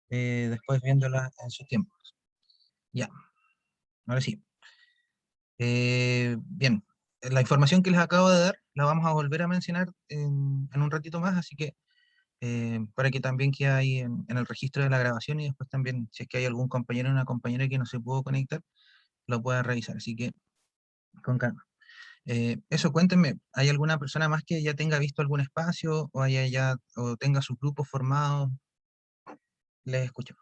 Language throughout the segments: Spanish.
después viéndola en su tiempo. Ya, ahora sí. Bien, la información que les acabo de dar la vamos a volver a mencionar en un ratito más, así que para que también quede ahí en el registro de la grabación y después también, si es que hay algún compañero o una compañera que no se pudo conectar, lo pueda revisar. Así que con calma. Eso, cuéntenme, ¿hay alguna persona más que ya tenga visto algún espacio o haya ya o tenga sus grupos formados? Les escucho.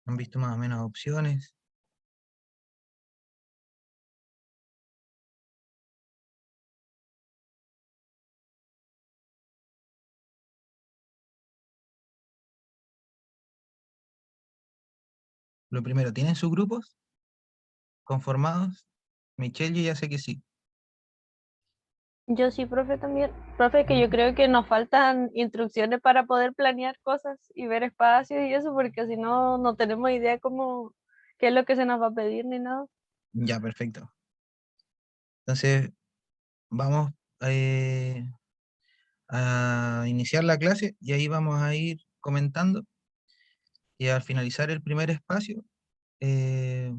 ¿Han visto más o menos opciones? Lo primero, ¿tienen sus grupos conformados? Michelle, yo ya sé que sí. Yo sí, profe, también. Profe, que yo ¿Ya? creo que nos faltan instrucciones para poder planear cosas y ver espacios y eso, porque si no, no tenemos idea cómo, qué es lo que se nos va a pedir ni nada. Ya, perfecto. Entonces, vamos eh, a iniciar la clase y ahí vamos a ir comentando y al finalizar el primer espacio, eh,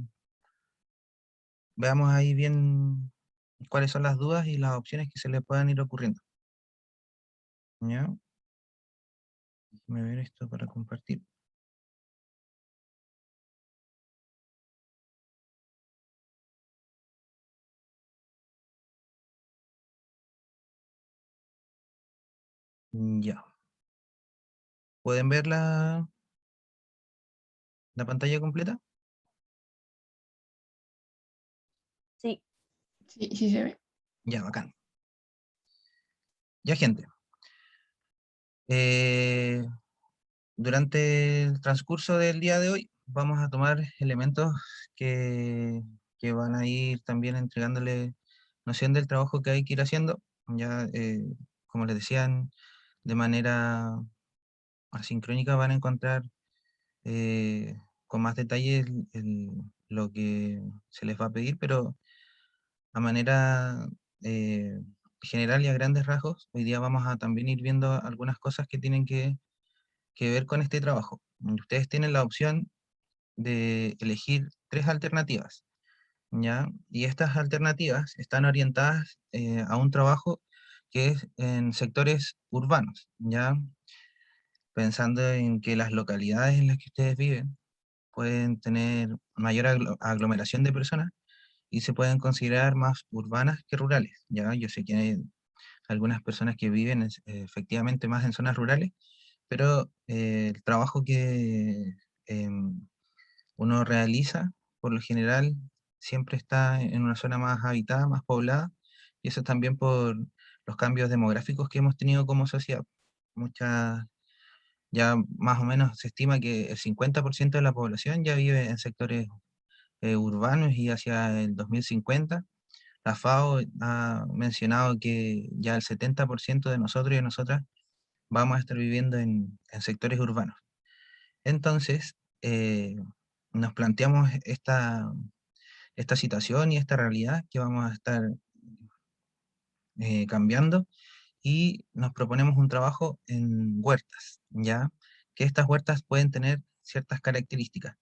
veamos ahí bien cuáles son las dudas y las opciones que se le puedan ir ocurriendo. ¿Ya? Déjame ver esto para compartir. Ya. ¿Pueden ver la pantalla completa? Sí, Sí, sí se ve. Ya, bacán. Ya, gente. Eh, durante el transcurso del día de hoy vamos a tomar elementos que, que van a ir también entregándole noción del trabajo que hay que ir haciendo. Ya, como les decían, de manera asincrónica van a encontrar eh, con más detalle lo que se les va a pedir, pero a manera eh, general y a grandes rasgos, hoy día vamos a también ir viendo algunas cosas que tienen que ver con este trabajo. Ustedes tienen la opción de elegir tres alternativas, ¿ya? Y estas alternativas están orientadas a un trabajo que es en sectores urbanos, ¿ya? Pensando en que las localidades en las que ustedes viven pueden tener mayor aglomeración de personas y se pueden considerar más urbanas que rurales, ¿ya? Yo sé que hay algunas personas que viven efectivamente más en zonas rurales, pero el trabajo que uno realiza, por lo general, siempre está en una zona más habitada, más poblada, y eso también por los cambios demográficos que hemos tenido como sociedad. Muchas, ya más o menos se estima que el 50% de la población ya vive en sectores urbanos y hacia el 2050 la FAO ha mencionado que ya el 70% de nosotros y de nosotras vamos a estar viviendo en sectores urbanos. Entonces, nos planteamos esta situación y esta realidad que vamos a estar cambiando y nos proponemos un trabajo en huertas, ¿ya? Que estas huertas pueden tener ciertas características.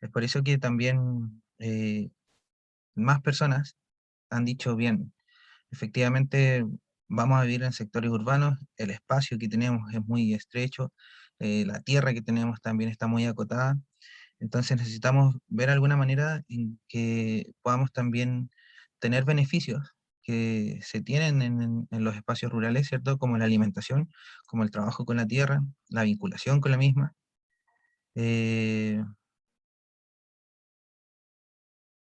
Es por eso que también más personas han dicho, bien, efectivamente vamos a vivir en sectores urbanos, el espacio que tenemos es muy estrecho, la tierra que tenemos también está muy acotada, entonces necesitamos ver alguna manera en que podamos también tener beneficios que se tienen en los espacios rurales, ¿cierto? Como la alimentación, como el trabajo con la tierra, la vinculación con la misma. eh,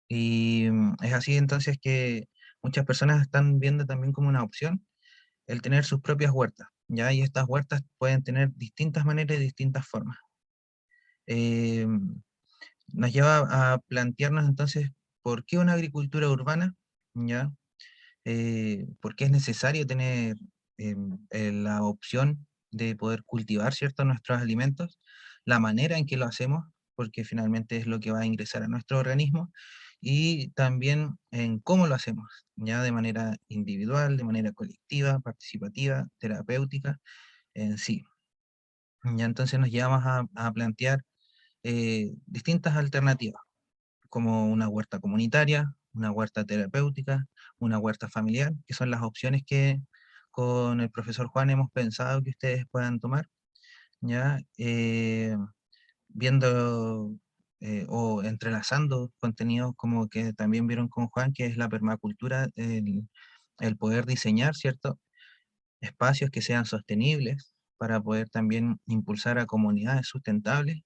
es así entonces que muchas personas están viendo también como una opción el tener sus propias huertas, ¿ya? Y estas huertas pueden tener distintas maneras y distintas formas. Eh, nos lleva a plantearnos entonces por qué una agricultura urbana, ¿ya? ¿Por qué es necesario tener la opción de poder cultivar, ¿cierto?, nuestros alimentos, la manera en que lo hacemos, porque finalmente es lo que va a ingresar a nuestro organismo, y también en cómo lo hacemos, ya de manera individual, de manera colectiva, participativa, terapéutica, en sí. Ya entonces nos llevamos a plantear distintas alternativas, como una huerta comunitaria, una huerta terapéutica, una huerta familiar, que son las opciones que con el profesor Juan hemos pensado que ustedes puedan tomar, ¿ya? Viendo o entrelazando contenidos como que también vieron con Juan, que es la permacultura, el poder diseñar, ¿cierto?, espacios que sean sostenibles para poder también impulsar a comunidades sustentables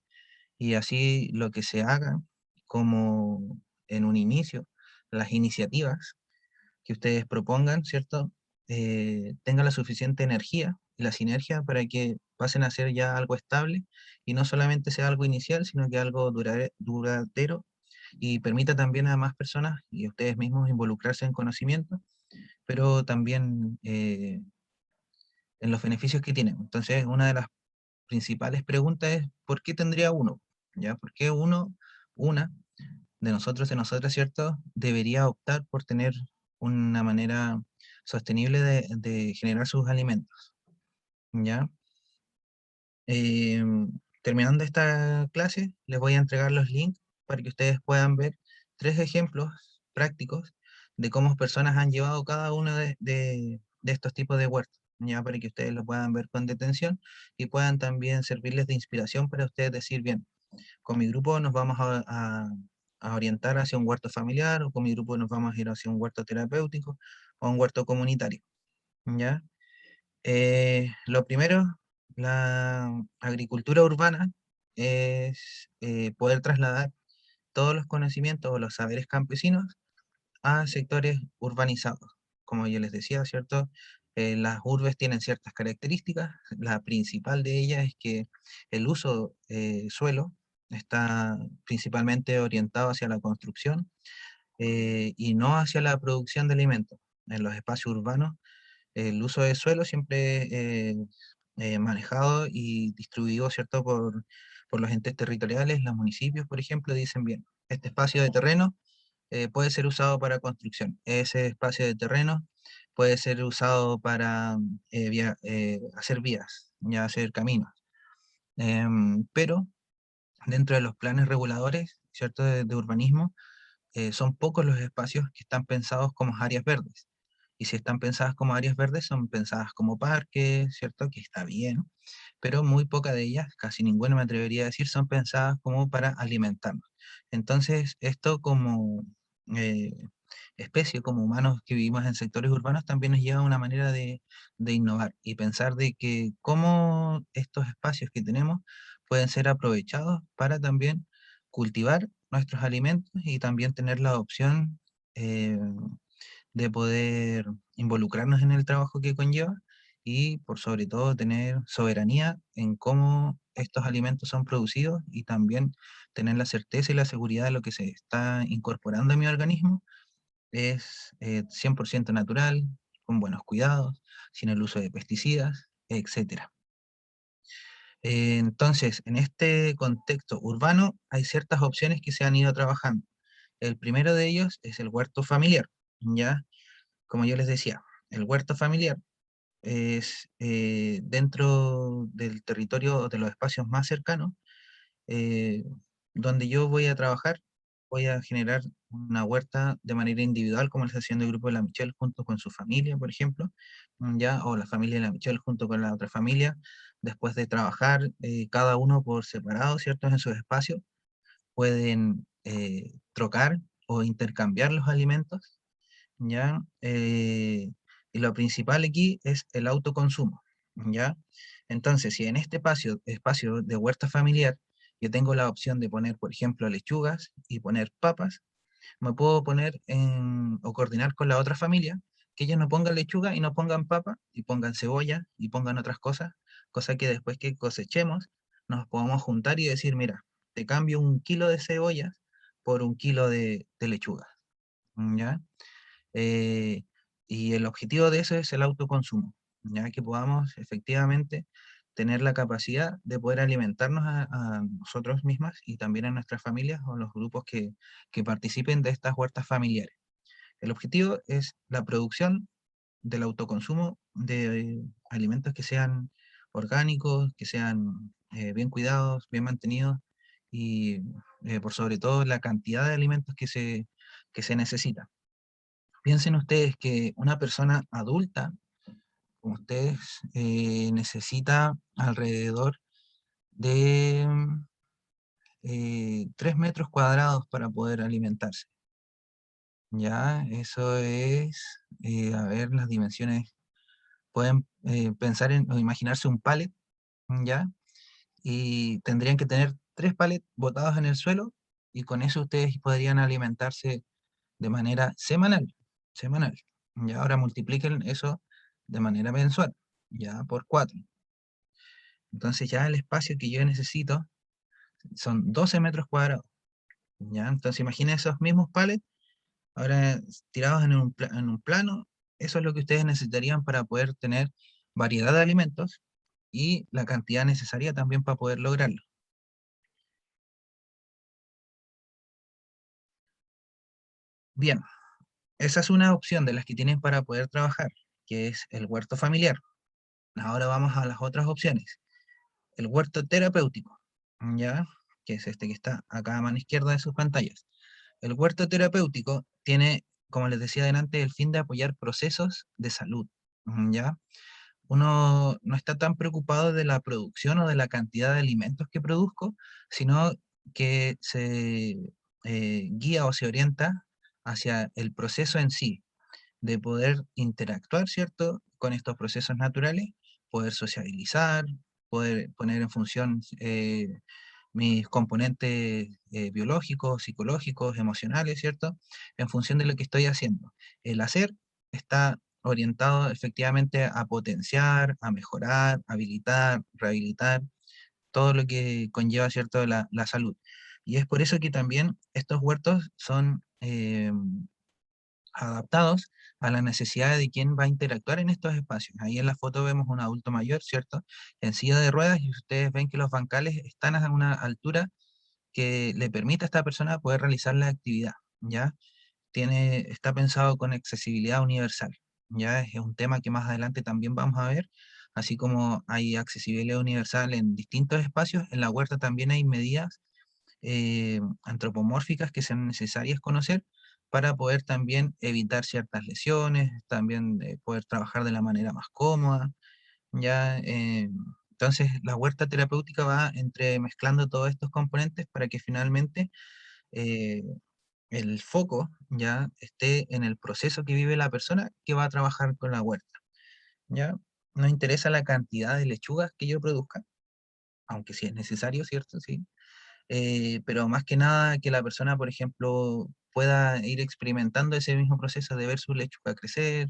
y así lo que se haga como en un inicio, las iniciativas que ustedes propongan, ¿cierto? Tengan la suficiente energía y la sinergia para que pasen a ser ya algo estable y no solamente sea algo inicial, sino que algo duradero y permita también a más personas y a ustedes mismos involucrarse en conocimiento, pero también en los beneficios que tienen. Entonces, una de las principales preguntas es, ¿por qué tendría uno? ¿Ya? ¿Por qué uno, una de nosotros, de nosotras, ¿cierto?, debería optar por tener una manera sostenible de generar sus alimentos? ¿Ya? Terminando esta clase, les voy a entregar los links para que ustedes puedan ver 3 ejemplos prácticos de cómo personas han llevado cada uno de estos tipos de huertos, ya para que ustedes lo puedan ver con detención y puedan también servirles de inspiración para ustedes decir, bien, con mi grupo nos vamos a orientar hacia un huerto familiar, o con mi grupo nos vamos a ir hacia un huerto terapéutico o un huerto comunitario, ¿ya? Lo primero, la agricultura urbana es poder trasladar todos los conocimientos o los saberes campesinos a sectores urbanizados. Como yo les decía, ¿cierto? Las urbes tienen ciertas características. La principal de ellas es que el uso suelo está principalmente orientado hacia la construcción y no hacia la producción de alimentos. En los espacios urbanos el uso de suelo siempre manejado y distribuido, ¿cierto?, por los entes territoriales, los municipios, por ejemplo, dicen bien, este espacio de terreno puede ser usado para construcción, ese espacio de terreno puede ser usado para hacer vías, ya hacer caminos. Pero dentro de los planes reguladores, ¿cierto?, de urbanismo, son pocos los espacios que están pensados como áreas verdes. Y si están pensadas como áreas verdes, son pensadas como parques, ¿cierto? Que está bien, pero muy pocas de ellas, casi ninguna me atrevería a decir, son pensadas como para alimentarnos. Entonces, esto como eh, especie, como humanos que vivimos en sectores urbanos, también nos lleva a una manera de innovar y pensar de que cómo estos espacios que tenemos pueden ser aprovechados para también cultivar nuestros alimentos y también tener la opción de poder involucrarnos en el trabajo que conlleva y por sobre todo tener soberanía en cómo estos alimentos son producidos y también tener la certeza y la seguridad de lo que se está incorporando en mi organismo es 100% natural, con buenos cuidados, sin el uso de pesticidas, etcétera. Entonces, en este contexto urbano hay ciertas opciones que se han ido trabajando. El primero de ellos es el huerto familiar, ¿ya? Como yo les decía, el huerto familiar es dentro del territorio o de los espacios más cercanos, eh, donde yo voy a trabajar, voy a generar una huerta de manera individual, como la está haciendo el grupo de la Michelle junto con su familia, por ejemplo, ya, o la familia de la Michelle junto con la otra familia, después de trabajar cada uno por separado, ¿cierto? En sus espacios, pueden trocar o intercambiar los alimentos, ¿ya? Y lo principal aquí es el autoconsumo, ¿ya? Entonces, si en este espacio de huerta familiar yo tengo la opción de poner, por ejemplo, lechugas y poner papas, me puedo poner o coordinar con la otra familia, que ellos no pongan lechuga y no pongan papa, y pongan cebolla y pongan otras cosas, cosa que después que cosechemos nos podamos juntar y decir, mira, te cambio 1 kilo de cebollas por 1 kilo de lechuga, ¿ya? Eh, y el objetivo de eso es el autoconsumo, ya que podamos efectivamente tener la capacidad de poder alimentarnos a nosotros mismas y también a nuestras familias o los grupos que participen de estas huertas familiares. El objetivo es la producción del autoconsumo de alimentos que sean orgánicos, que sean bien cuidados, bien mantenidos y por sobre todo la cantidad de alimentos que se necesita. Piensen ustedes que una persona adulta, como ustedes, necesita alrededor de 3 metros cuadrados para poder alimentarse. Ya, eso es, a ver, las dimensiones, pueden pensar en o imaginarse un pallet, ¿ya? Y tendrían que tener 3 pallets botados en el suelo y con eso ustedes podrían alimentarse de manera semanal, semanal. Y ahora multipliquen eso de manera mensual, ya por 4. Entonces ya el espacio que yo necesito son 12 metros cuadrados, ¿ya? Entonces imaginen esos mismos pallets ahora tirados en un plano, eso es lo que ustedes necesitarían para poder tener variedad de alimentos y la cantidad necesaria también para poder lograrlo. Bien, esa es una opción de las que tienen para poder trabajar, que es el huerto familiar. Ahora vamos a las otras opciones. El huerto terapéutico, ¿ya? Que es este que está acá a mano izquierda de sus pantallas. El huerto terapéutico tiene, como les decía adelante, el fin de apoyar procesos de salud, ¿ya? Uno no está tan preocupado de la producción o de la cantidad de alimentos que produzco, sino que se guía o se orienta hacia el proceso en sí, de poder interactuar, ¿cierto?, con estos procesos naturales, poder sociabilizar, poder poner en función mis componentes biológicos, psicológicos, emocionales, ¿cierto?, en función de lo que estoy haciendo. El hacer está orientado efectivamente a potenciar, a mejorar, habilitar, rehabilitar, todo lo que conlleva, ¿cierto?, la salud. Y es por eso que también estos huertos son adaptados a las necesidades de quién va a interactuar en estos espacios. Ahí en la foto vemos un adulto mayor, ¿cierto?, en silla de ruedas y ustedes ven que los bancales están a una altura que le permite a esta persona poder realizar la actividad, ¿ya? Está pensado con accesibilidad universal, ¿ya? Es un tema que más adelante también vamos a ver, así como hay accesibilidad universal en distintos espacios, en la huerta también hay medidas antropomórficas que sean necesarias conocer para poder también evitar ciertas lesiones, también poder trabajar de la manera más cómoda, ¿ya? Entonces, la huerta terapéutica va entre mezclando todos estos componentes para que finalmente eh, el foco ya esté en el proceso que vive la persona que va a trabajar con la huerta, ¿ya? No interesa la cantidad de lechugas que yo produzca, aunque sí es necesario, ¿cierto? Sí, pero más que nada que la persona, por ejemplo, pueda ir experimentando ese mismo proceso de ver su lechuga crecer,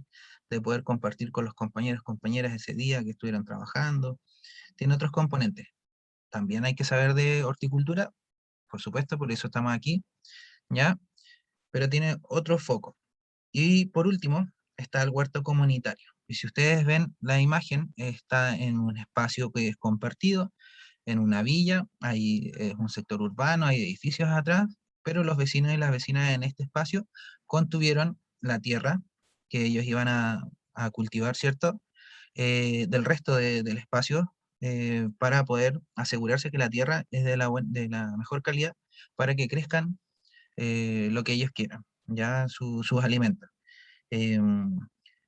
de poder compartir con los compañeros, compañeras ese día que estuvieron trabajando. Tiene otros componentes. También hay que saber de horticultura, por supuesto, por eso estamos aquí, ¿ya? Pero tiene otro foco. Y por último, está el huerto comunitario. Y si ustedes ven la imagen, está en un espacio que es compartido, en una villa, hay un sector urbano, hay edificios atrás, pero los vecinos y las vecinas en este espacio contuvieron la tierra que ellos iban a cultivar, ¿cierto? Del resto del espacio para poder asegurarse que la tierra es de la mejor calidad para que crezcan lo que ellos quieran, ya sus alimentos. Em,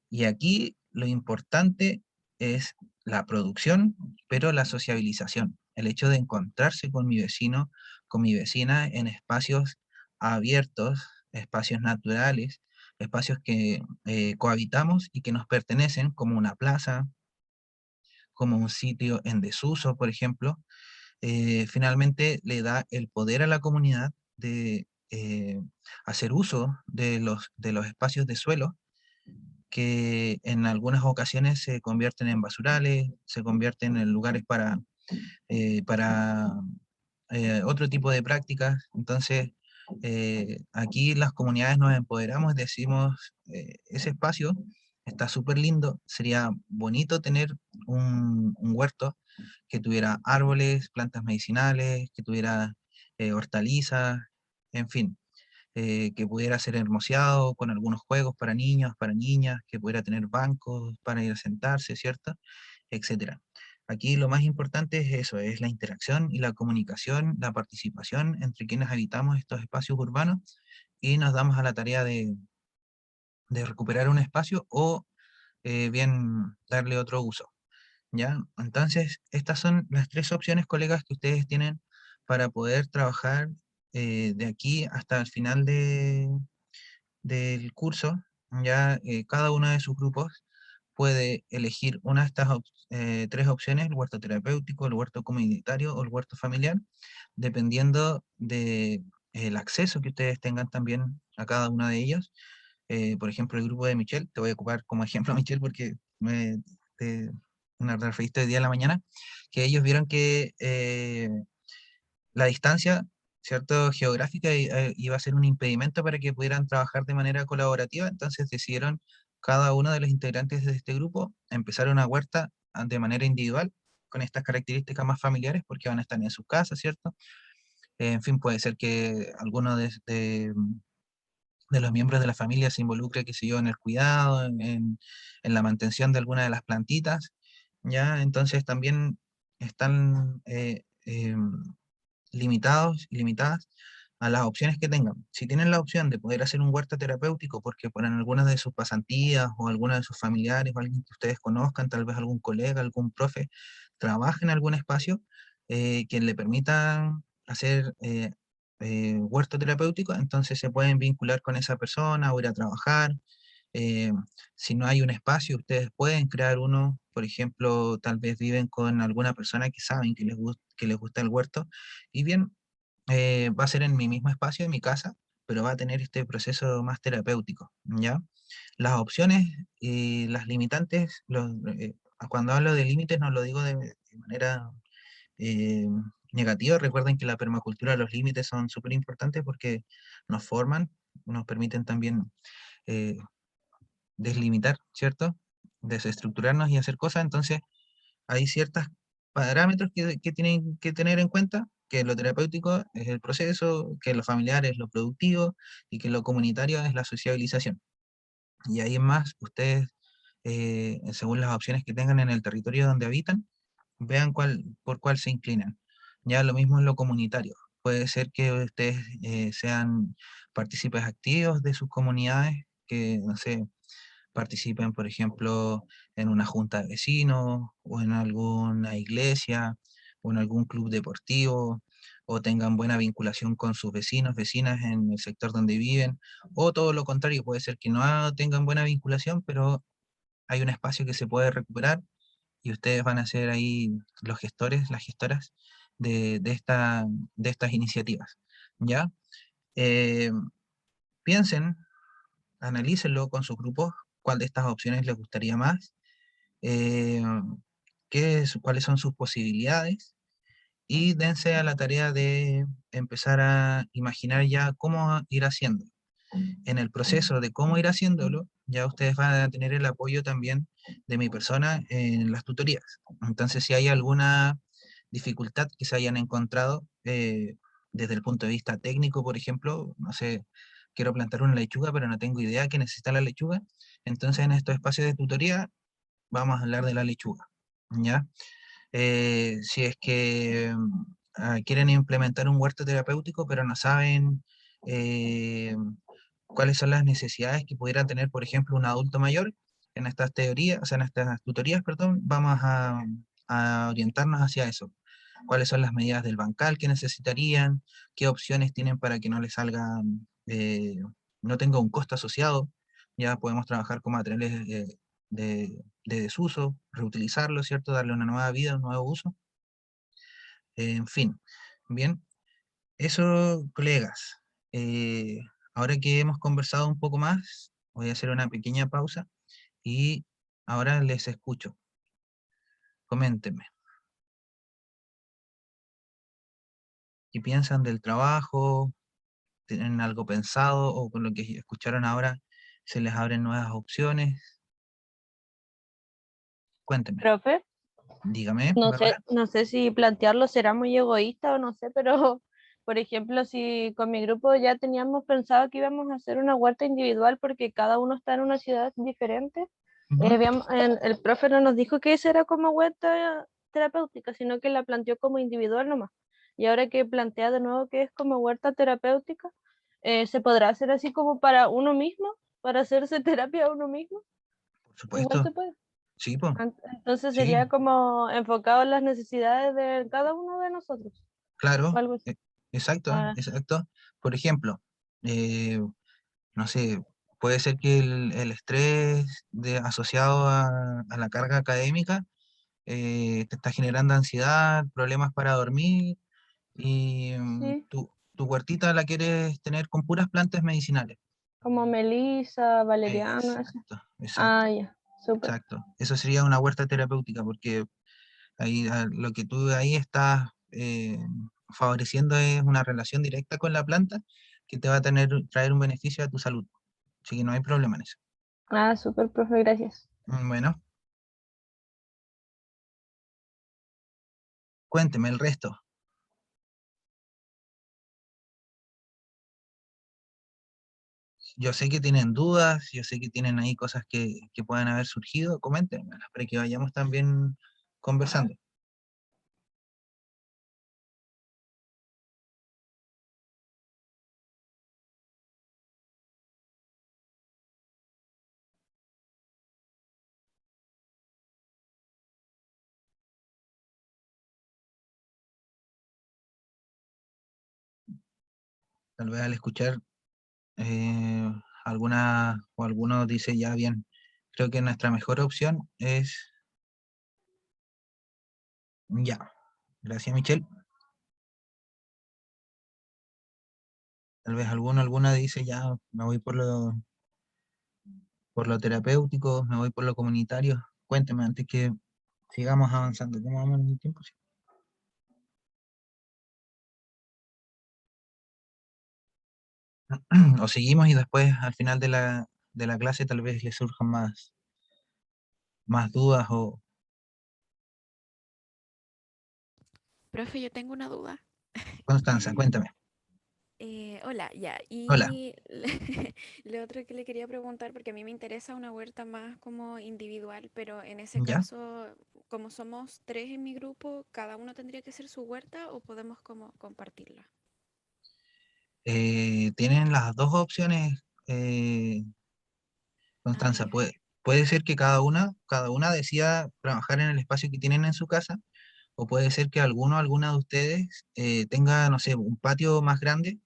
y aquí lo importante es la producción, pero la sociabilización, el hecho de encontrarse con mi vecino, con mi vecina en espacios abiertos, espacios naturales, espacios que cohabitamos y que nos pertenecen, como una plaza, como un sitio en desuso, por ejemplo, finalmente le da el poder a la comunidad de hacer uso de los espacios de suelo que en algunas ocasiones se convierten en basurales, se convierten en lugares para otro tipo de prácticas. Entonces, aquí las comunidades nos empoderamos, decimos, ese espacio está súper lindo. Sería bonito tener un huerto que tuviera árboles, plantas medicinales, que tuviera hortalizas, en fin, que pudiera ser hermoseado con algunos juegos para niños, para niñas, que pudiera tener bancos para ir a sentarse, ¿cierto? Etcétera. Aquí lo más importante es eso, es la interacción y la comunicación, la participación entre quienes habitamos estos espacios urbanos y nos damos a la tarea de recuperar un espacio o bien darle otro uso. ¿Ya? Entonces, estas son las tres opciones, colegas, que ustedes tienen para poder trabajar de aquí hasta el final del curso. Ya cada uno de sus grupos puede elegir una de estas tres opciones, el huerto terapéutico, el huerto comunitario o el huerto familiar, dependiendo de el acceso que ustedes tengan también a cada uno de ellos. Por ejemplo, el grupo de Michelle, te voy a ocupar como ejemplo a Michelle porque te, me referiste hoy día en la mañana, que ellos vieron que la distancia, ¿cierto? Geográfica iba a ser un impedimento para que pudieran trabajar de manera colaborativa, entonces decidieron cada uno de los integrantes de este grupo empezar una huerta de manera individual con estas características más familiares porque van a estar en sus casas, ¿cierto? En fin, puede ser que alguno de los miembros de la familia se involucre, qué sé yo, en el cuidado, en la mantención de alguna de las plantitas, ¿ya? Entonces también están limitados y limitadas a las opciones que tengan. Si tienen la opción de poder hacer un huerto terapéutico, porque por algunas de sus pasantías o alguna de sus familiares o alguien que ustedes conozcan, tal vez algún colega, algún profe, trabaje en algún espacio que le permita hacer huerto terapéutico, entonces se pueden vincular con esa persona o ir a trabajar. eh, si no hay un espacio, ustedes pueden crear uno. Por ejemplo, tal vez viven con alguna persona que saben que les gusta el huerto, y bien, va a ser en mi mismo espacio, en mi casa, pero va a tener este proceso más terapéutico, ¿ya? Las opciones y las limitantes, cuando hablo de límites no lo digo de manera eh, negativa. Recuerden que la permacultura, los límites son súper importantes porque nos forman, nos permiten también eh, deslimitar, ¿cierto? Desestructurarnos y hacer cosas. Entonces, hay ciertos parámetros que tienen que tener en cuenta, que lo terapéutico es el proceso, que lo familiar es lo productivo y que lo comunitario es la sociabilización. Y ahí en más, ustedes, según las opciones que tengan en el territorio donde habitan, vean por cuál se inclinan. Ya lo mismo en lo comunitario. Puede ser que ustedes sean partícipes activos de sus comunidades, que, no sé, participen, por ejemplo, en una junta de vecinos o en alguna iglesia o en algún club deportivo, o tengan buena vinculación con sus vecinos, vecinas en el sector donde viven, o todo lo contrario, puede ser que no tengan buena vinculación, pero hay un espacio que se puede recuperar y ustedes van a ser ahí los gestores, las gestoras de estas iniciativas, ¿ya? Eh, piensen, analícenlo con sus grupos, cuál de estas opciones les gustaría más, eh, cuáles son sus posibilidades y dense a la tarea de empezar a imaginar ya cómo ir haciendo. En el proceso de cómo ir haciéndolo, ya ustedes van a tener el apoyo también de mi persona en las tutorías. Entonces, si hay alguna dificultad que se hayan encontrado desde el punto de vista técnico, por ejemplo, no sé, quiero plantar una lechuga, pero no tengo idea qué necesita la lechuga, entonces en estos espacios de tutoría vamos a hablar de la lechuga, ¿ya? Si es que quieren implementar un huerto terapéutico, pero no saben eh, cuáles son las necesidades que pudiera tener, por ejemplo, un adulto mayor, en estas teorías, o sea, en estas tutorías, perdón, vamos a orientarnos hacia eso. ¿Cuáles son las medidas del bancal que necesitarían? ¿Qué opciones tienen para que no les salgan, no tenga un costo asociado? Ya podemos trabajar con materiales de desuso, reutilizarlo, ¿cierto? Darle una nueva vida, un nuevo uso. En fin, bien, eso, colegas. eh, ahora que hemos conversado un poco más, voy a hacer una pequeña pausa y ahora les escucho. Coméntenme, ¿qué piensan del trabajo? ¿Tienen algo pensado o con lo que escucharon ahora se les abren nuevas opciones? Cuénteme, Profe, dígame, no sé, Bárbara. no sé si plantearlo será muy egoísta o no sé, pero por ejemplo, si con mi grupo ya teníamos pensado que íbamos a hacer una huerta individual porque cada uno está en una ciudad diferente, Ujú. el profe no nos dijo que esa era como huerta terapéutica, sino que la planteó como individual nomás. Y ahora que plantea de nuevo que es como huerta terapéutica, ¿se podrá hacer así como para uno mismo, para hacerse terapia a uno mismo? Por Igual supuesto, se puede. sí, pues, Entonces sí, sería como enfocado en las necesidades de cada uno de nosotros, o claro, algo así. exacto, Ah, exacto. Por ejemplo, eh, no sé, puede ser que el estrés asociado a la carga académica te está generando ansiedad, problemas para dormir y sí, tu huertita la quieres tener con puras plantas medicinales. como melisa, valeriana, eso. Exacto, exacto, Ah, ya, súper. exacto. Eso sería una huerta terapéutica porque ahí lo que tú ahí estás favoreciendo es una relación directa con la planta que te va a traer un beneficio a tu salud. Así que no hay problema en eso. Ah, súper, profe, gracias. Bueno, cuénteme el resto. Yo sé que tienen dudas, yo sé que tienen ahí cosas que pueden haber surgido. Coméntenmelas para que vayamos también conversando. Tal vez al escuchar alguna o alguno dice ya bien, creo que nuestra mejor opción es ya. Gracias, Michelle. Tal vez alguna dice ya, me voy por lo terapéutico, me voy por lo comunitario. Cuénteme antes que sigamos avanzando. ¿Cómo vamos en el tiempo? Sí. O seguimos y después al final de la clase tal vez le surjan más dudas o... Profe, yo tengo una duda. Constanza, cuéntame. Hola, ya. Hola, Y lo otro que le quería preguntar, porque a mí me interesa una huerta más como individual, pero en ese ¿ya? caso, como somos tres en mi grupo, ¿cada uno tendría que ser su huerta o podemos como compartirla? Tienen las dos opciones, Ah, Constanza. ya. Puede ser que cada una decida trabajar en el espacio que tienen en su casa, o puede ser que alguna de ustedes tenga, no sé, un patio más grande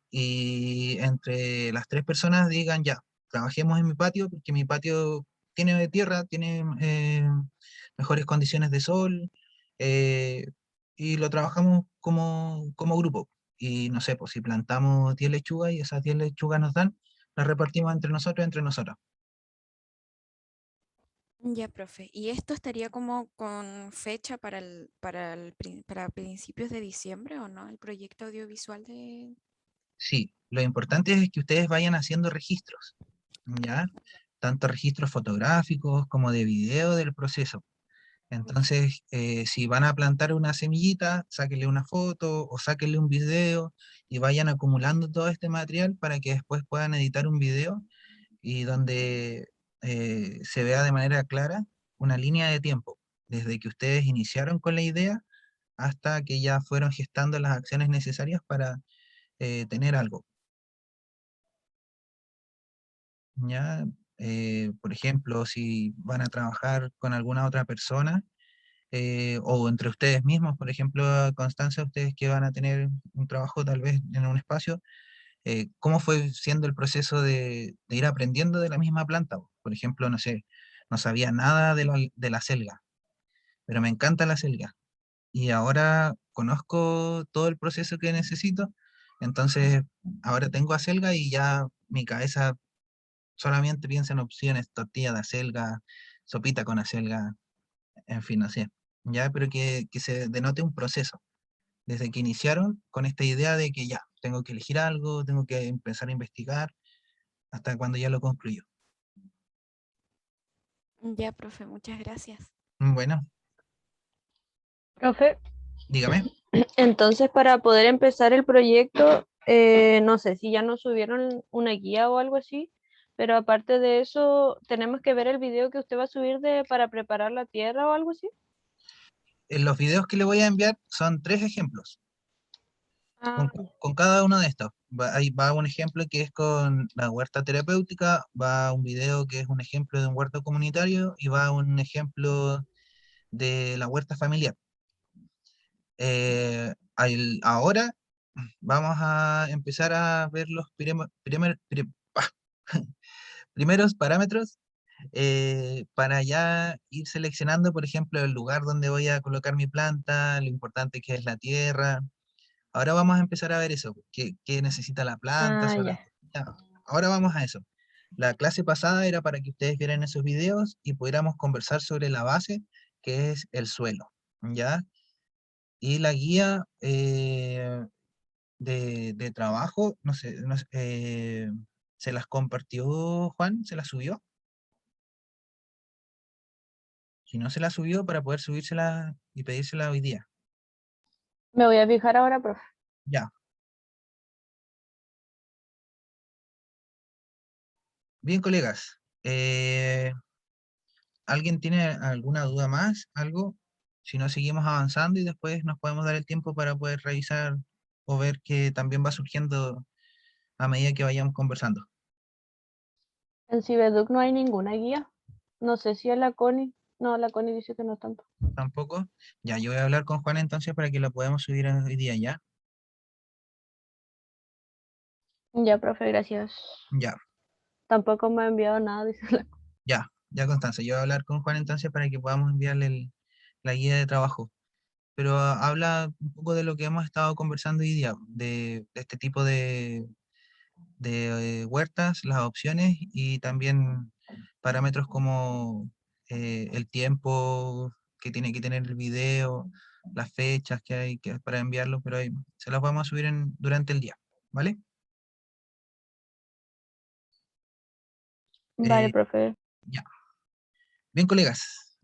y entre las tres personas digan, ya, trabajemos en mi patio porque mi patio tiene tierra, tiene mejores condiciones de sol, eh, y lo trabajamos como grupo. Y no sé, pues si plantamos 10 lechugas y esas 10 lechugas nos dan, las repartimos entre nosotros, entre nosotros. Ya, profe. ¿Y esto estaría como con fecha para principios de diciembre o no? El proyecto audiovisual de... Sí, lo importante es que ustedes vayan haciendo registros, ¿ya? Tanto registros fotográficos como de video del proceso. Ya. Entonces, si van a plantar una semillita, sáquenle una foto o sáquenle un video y vayan acumulando todo este material para que después puedan editar un video y donde se vea de manera clara una línea de tiempo, desde que ustedes iniciaron con la idea hasta que ya fueron gestando las acciones necesarias para tener algo. ¿Ya? Por ejemplo, si van a trabajar con alguna otra persona, o entre ustedes mismos, por ejemplo, Constanza, ustedes que van a tener un trabajo tal vez en un espacio, ¿cómo fue siendo el proceso de ir aprendiendo de la misma planta? Por ejemplo, no sé, no sabía nada de la selga, pero me encanta la selga y ahora conozco todo el proceso que necesito, entonces ahora tengo acelga y ya mi cabeza solamente piensa en opciones, tortilla de acelga, sopita con acelga, en fin, no sé, ya, pero que se denote un proceso, desde que iniciaron con esta idea de que ya, tengo que elegir algo, tengo que empezar a investigar, hasta cuando ya lo concluyo. Ya, profe, muchas gracias. Bueno, Profe, dígame. entonces para poder empezar el proyecto, no sé si ya nos subieron una guía o algo así, pero aparte de eso, tenemos que ver el video que usted va a subir para preparar la tierra o algo así. En los videos que le voy a enviar son 3 ejemplos. Ah, ya. Con cada uno de estos. Ahí va un ejemplo que es con la huerta terapéutica, va un video que es un ejemplo de un huerto comunitario y va un ejemplo de la huerta familiar. Ahora vamos a empezar a ver los primeros parámetros para ya ir seleccionando, por ejemplo, el lugar donde voy a colocar mi planta, lo importante que es la tierra. Ahora vamos a empezar a ver eso, qué necesita la planta. Ah, ya. Ya, ahora vamos a eso. La clase pasada era para que ustedes vieran esos videos y pudiéramos conversar sobre la base, que es el suelo, ¿ya? Y la guía de trabajo, no sé, ¿se las compartió Juan? ¿Se las subió? Si no se la subió, para poder subírsela y pedírsela hoy día. Me voy a fijar ahora, profe. Ya. Bien, colegas. ¿Alguien tiene alguna duda más? ¿Algo? Si no, seguimos avanzando y después nos podemos dar el tiempo para poder revisar o ver que también va surgiendo a medida que vayamos conversando. En Cibeduc no hay ninguna guía. No sé si es la Connie. No, la Connie dice que no tanto. ¿Tampoco? Ya, yo voy a hablar con Juan entonces para que la podamos subir hoy día, ¿ya? Ya, profe, gracias. Ya, Tampoco me ha enviado nada, dice la. ya, Constanza. Yo voy a hablar con Juan entonces para que podamos enviarle la guía de trabajo. Pero habla un poco de lo que hemos estado conversando hoy día, de este tipo de huertas, las opciones y también parámetros como el tiempo que tiene que tener el video, las fechas que hay para enviarlo, pero ahí se las vamos a subir durante el día, ¿vale? Vale, Eh, profe. ya. Bien, colegas,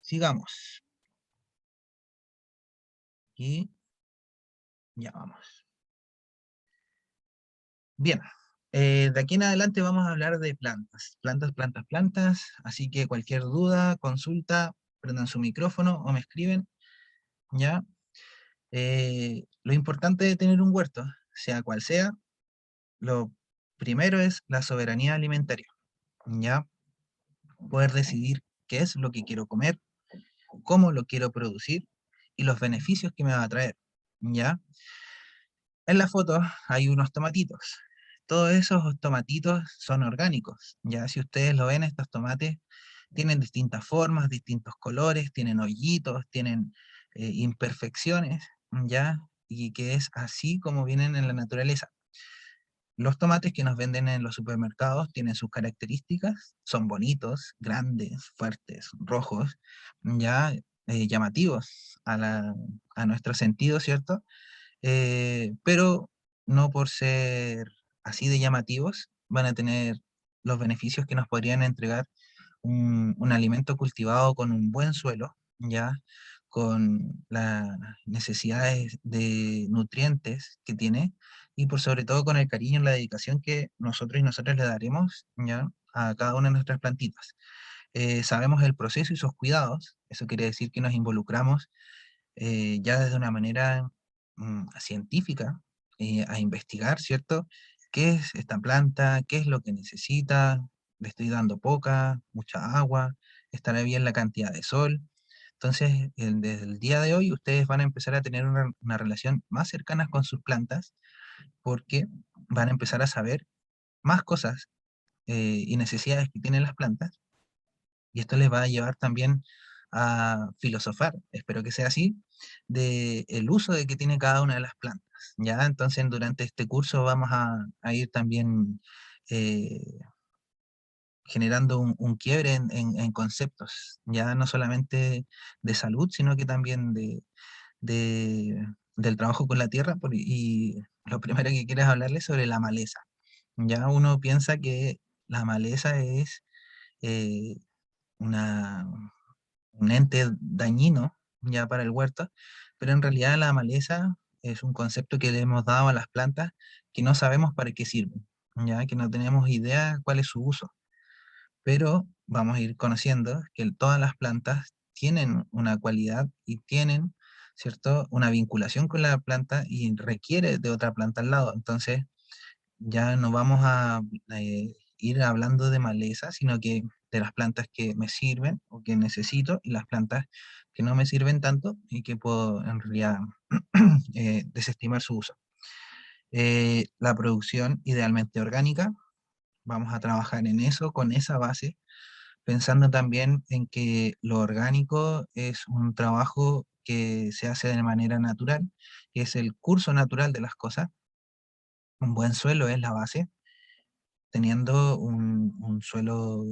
sigamos. Y ya vamos. Bien, de aquí en adelante vamos a hablar de plantas, plantas, así que cualquier duda, consulta, prendan su micrófono o me escriben, ¿ya? Lo importante de tener un huerto, sea cual sea, lo primero es la soberanía alimentaria, ¿ya? Poder decidir qué es lo que quiero comer, cómo lo quiero producir y los beneficios que me va a traer, ¿ya? En la foto hay unos tomatitos. Todos esos tomatitos son orgánicos. Ya si ustedes lo ven, estos tomates tienen distintas formas, distintos colores, tienen hoyitos, tienen imperfecciones, ya, y que es así como vienen en la naturaleza. Los tomates que nos venden en los supermercados tienen sus características, son bonitos, grandes, fuertes, rojos, ya llamativos a nuestro sentido, ¿cierto? Pero no por ser así de llamativos van a tener los beneficios que nos podrían entregar un alimento cultivado con un buen suelo, ya con las necesidades de nutrientes que tiene y por sobre todo con el cariño y la dedicación que nosotros y nosotras le daremos ya a cada una de nuestras plantitas. Sabemos el proceso y sus cuidados, eso quiere decir que nos involucramos ya desde una manera científica a investigar, ¿cierto? ¿Qué es esta planta? ¿Qué es lo que necesita? ¿Le estoy dando poca, mucha agua? ¿Estará bien la cantidad de sol? Entonces, desde el día de hoy, ustedes van a empezar a tener una relación más cercana con sus plantas porque van a empezar a saber más cosas y necesidades que tienen las plantas y esto les va a llevar también a filosofar, espero que sea así, de el uso de que tiene cada una de las plantas. ¿Ya? Entonces, durante este curso vamos a ir también eh, generando un quiebre en conceptos, ya no solamente de salud, sino que también del trabajo con la tierra. Y lo primero que quiero es hablarles sobre la maleza. Ya uno piensa que la maleza es eh, una un ente dañino ya para el huerto, pero en realidad la maleza es un concepto que le hemos dado a las plantas que no sabemos para qué sirven, ya que no tenemos idea cuál es su uso, pero vamos a ir conociendo que todas las plantas tienen una cualidad y tienen, ¿cierto?, una vinculación con la planta y requiere de otra planta al lado. Entonces, ya no vamos a ir hablando de maleza, sino que de las plantas que me sirven o que necesito y las plantas que no me sirven tanto y que puedo en realidad desestimar su uso. La producción idealmente orgánica, vamos a trabajar en eso, con esa base, pensando también en que lo orgánico es un trabajo que se hace de manera natural, que es el curso natural de las cosas. Un buen suelo es la base. Teniendo un suelo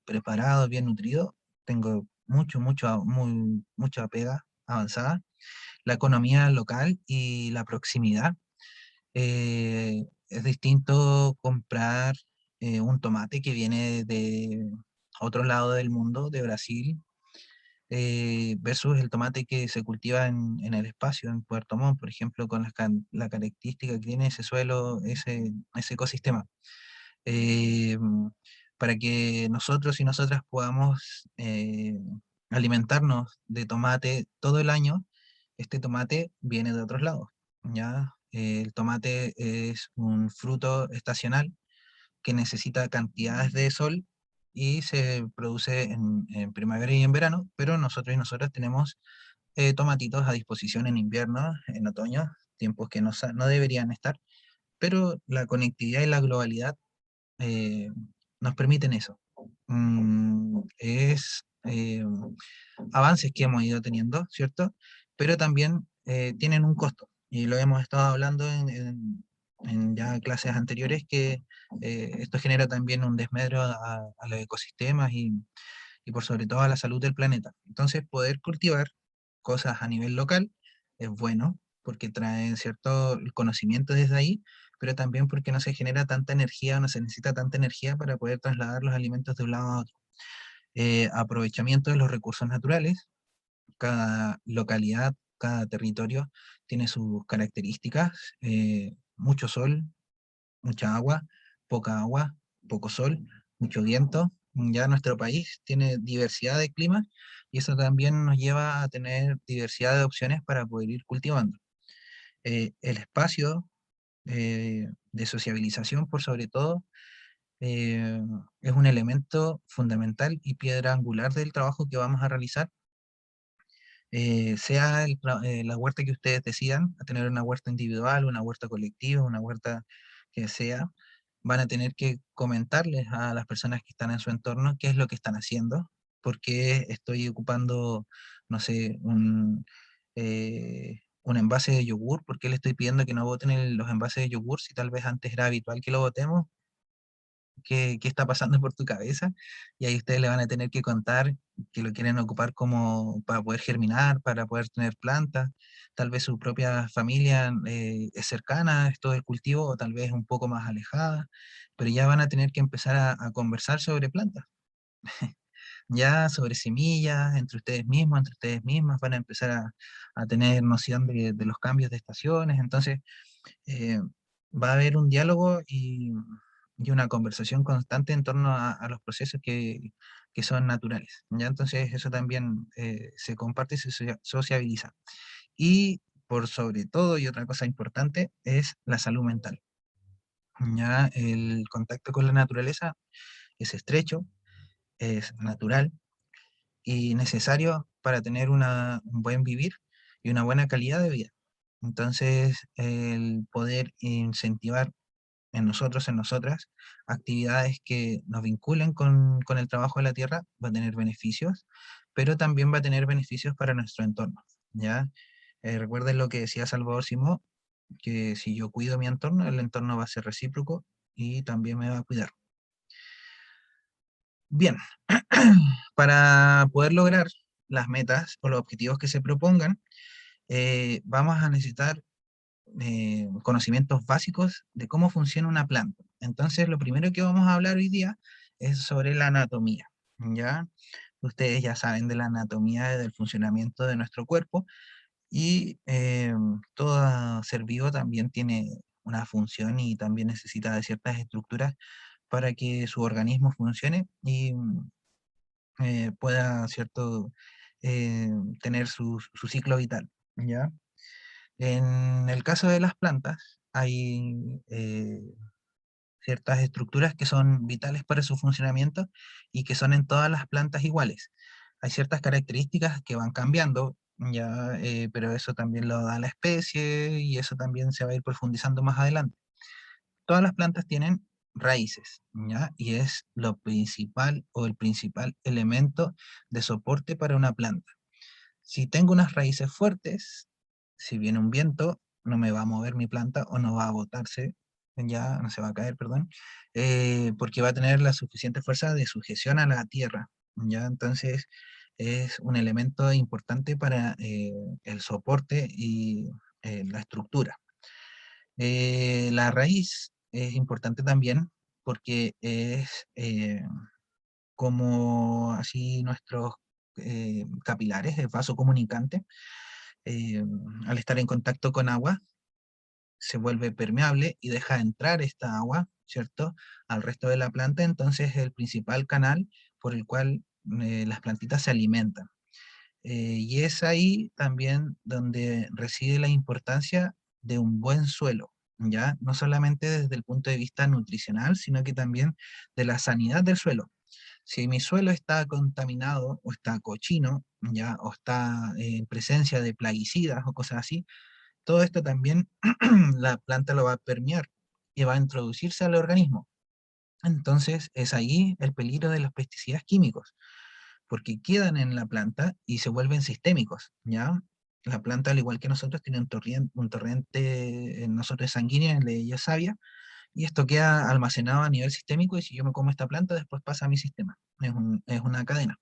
preparado, bien nutrido, tengo mucha pega avanzada. La economía local y la proximidad. Es distinto comprar un tomate que viene de otro lado del mundo, de Brasil, versus el tomate que se cultiva en el espacio, en Puerto Montt, por ejemplo, con la característica que tiene ese suelo, ese ecosistema. eh, para que nosotros y nosotras podamos alimentarnos de tomate todo el año. Este tomate viene de otros lados, ¿ya? El tomate es un fruto estacional que necesita cantidades de sol y se produce en primavera y en verano, pero nosotros y nosotras tenemos tomatitos a disposición en invierno, en otoño, tiempos que no deberían estar, pero la conectividad y la globalidad eh, nos permiten eso. Es avances que hemos ido teniendo, ¿cierto? Pero también tienen un costo, y lo hemos estado hablando en ya clases anteriores, que esto genera también un desmedro a los ecosistemas y por sobre todo a la salud del planeta. Entonces, poder cultivar cosas a nivel local es bueno, porque traen cierto conocimiento desde ahí, pero también porque no se genera tanta energía, no se necesita tanta energía para poder trasladar los alimentos de un lado a otro. Aprovechamiento de los recursos naturales. Cada localidad, cada territorio tiene sus características. Mucho sol, mucha agua, poco sol, mucho viento. Ya nuestro país tiene diversidad de climas y eso también nos lleva a tener diversidad de opciones para poder ir cultivando. El espacio de sociabilización, por sobre todo, eh, es un elemento fundamental y piedra angular del trabajo que vamos a realizar. Sea la huerta que ustedes decidan, a tener una huerta individual, una huerta colectiva, una huerta que sea, van a tener que comentarles a las personas que están en su entorno qué es lo que están haciendo, por qué estoy ocupando, no sé, un envase de yogur, por qué le estoy pidiendo que no boten los envases de yogur si tal vez antes era habitual que lo botemos. Qué está pasando por tu cabeza, y ahí ustedes le van a tener que contar que lo quieren ocupar como para poder germinar, para poder tener plantas, tal vez su propia familia es cercana a esto del cultivo o tal vez un poco más alejada, pero ya van a tener que empezar a conversar sobre plantas, ya sobre semillas, entre ustedes mismos, entre ustedes mismas, van a empezar a tener noción de los cambios de estaciones. Entonces eh, va a haber un diálogo y una conversación constante en torno a los procesos que son naturales, ¿ya? Entonces eso también se comparte y se sociabiliza. Y por sobre todo, y otra cosa importante, es la salud mental. Ya el contacto con la naturaleza es estrecho, es natural y necesario para tener un buen vivir y una buena calidad de vida. Entonces, el poder incentivar en nosotros, en nosotras, actividades que nos vinculen con el trabajo de la tierra, va a tener beneficios, pero también va a tener beneficios para nuestro entorno, ¿ya? Recuerden lo que decía Salvador Simó, que si yo cuido mi entorno, el entorno va a ser recíproco y también me va a cuidar. Bien, para poder lograr las metas o los objetivos que se propongan, vamos a necesitar conocimientos básicos de cómo funciona una planta. Entonces, lo primero que vamos a hablar hoy día es sobre la anatomía, ¿ya? Ustedes ya saben de la anatomía y del funcionamiento de nuestro cuerpo y todo ser vivo también tiene una función y también necesita de ciertas estructuras para que su organismo funcione y pueda, ¿cierto?, tener su ciclo vital, ¿ya? En el caso de las plantas, hay ciertas estructuras que son vitales para su funcionamiento y que son en todas las plantas iguales. Hay ciertas características que van cambiando, ya, pero eso también lo da la especie y eso también se va a ir profundizando más adelante. Todas las plantas tienen raíces, ¿ya? Y es lo principal o el principal elemento de soporte para una planta. Si tengo unas raíces fuertes, si viene un viento, no me va a mover mi planta o no va a botarse, ya no se va a caer, perdón, porque va a tener la suficiente fuerza de sujeción a la tierra, ya. Entonces es un elemento importante para el soporte y la estructura. La raíz es importante también porque es como así nuestros capilares, el vaso comunicante, eh, al estar en contacto con agua, se vuelve permeable y deja entrar esta agua, ¿cierto?, al resto de la planta, entonces es el principal canal por el cual las plantitas se alimentan. Y es ahí también donde reside la importancia de un buen suelo, ¿ya? No solamente desde el punto de vista nutricional, sino que también de la sanidad del suelo. Si mi suelo está contaminado o está cochino, ¿ya? O está en presencia de plaguicidas o cosas así, todo esto también la planta lo va a permear y va a introducirse al organismo. Entonces es ahí el peligro de los pesticidas químicos, porque quedan en la planta y se vuelven sistémicos, ¿ya? La planta, al igual que nosotros, tiene un torrente en nosotros sanguíneo, en de ella savia, y esto queda almacenado a nivel sistémico, y si yo me como esta planta, después pasa a mi sistema. Es una cadena.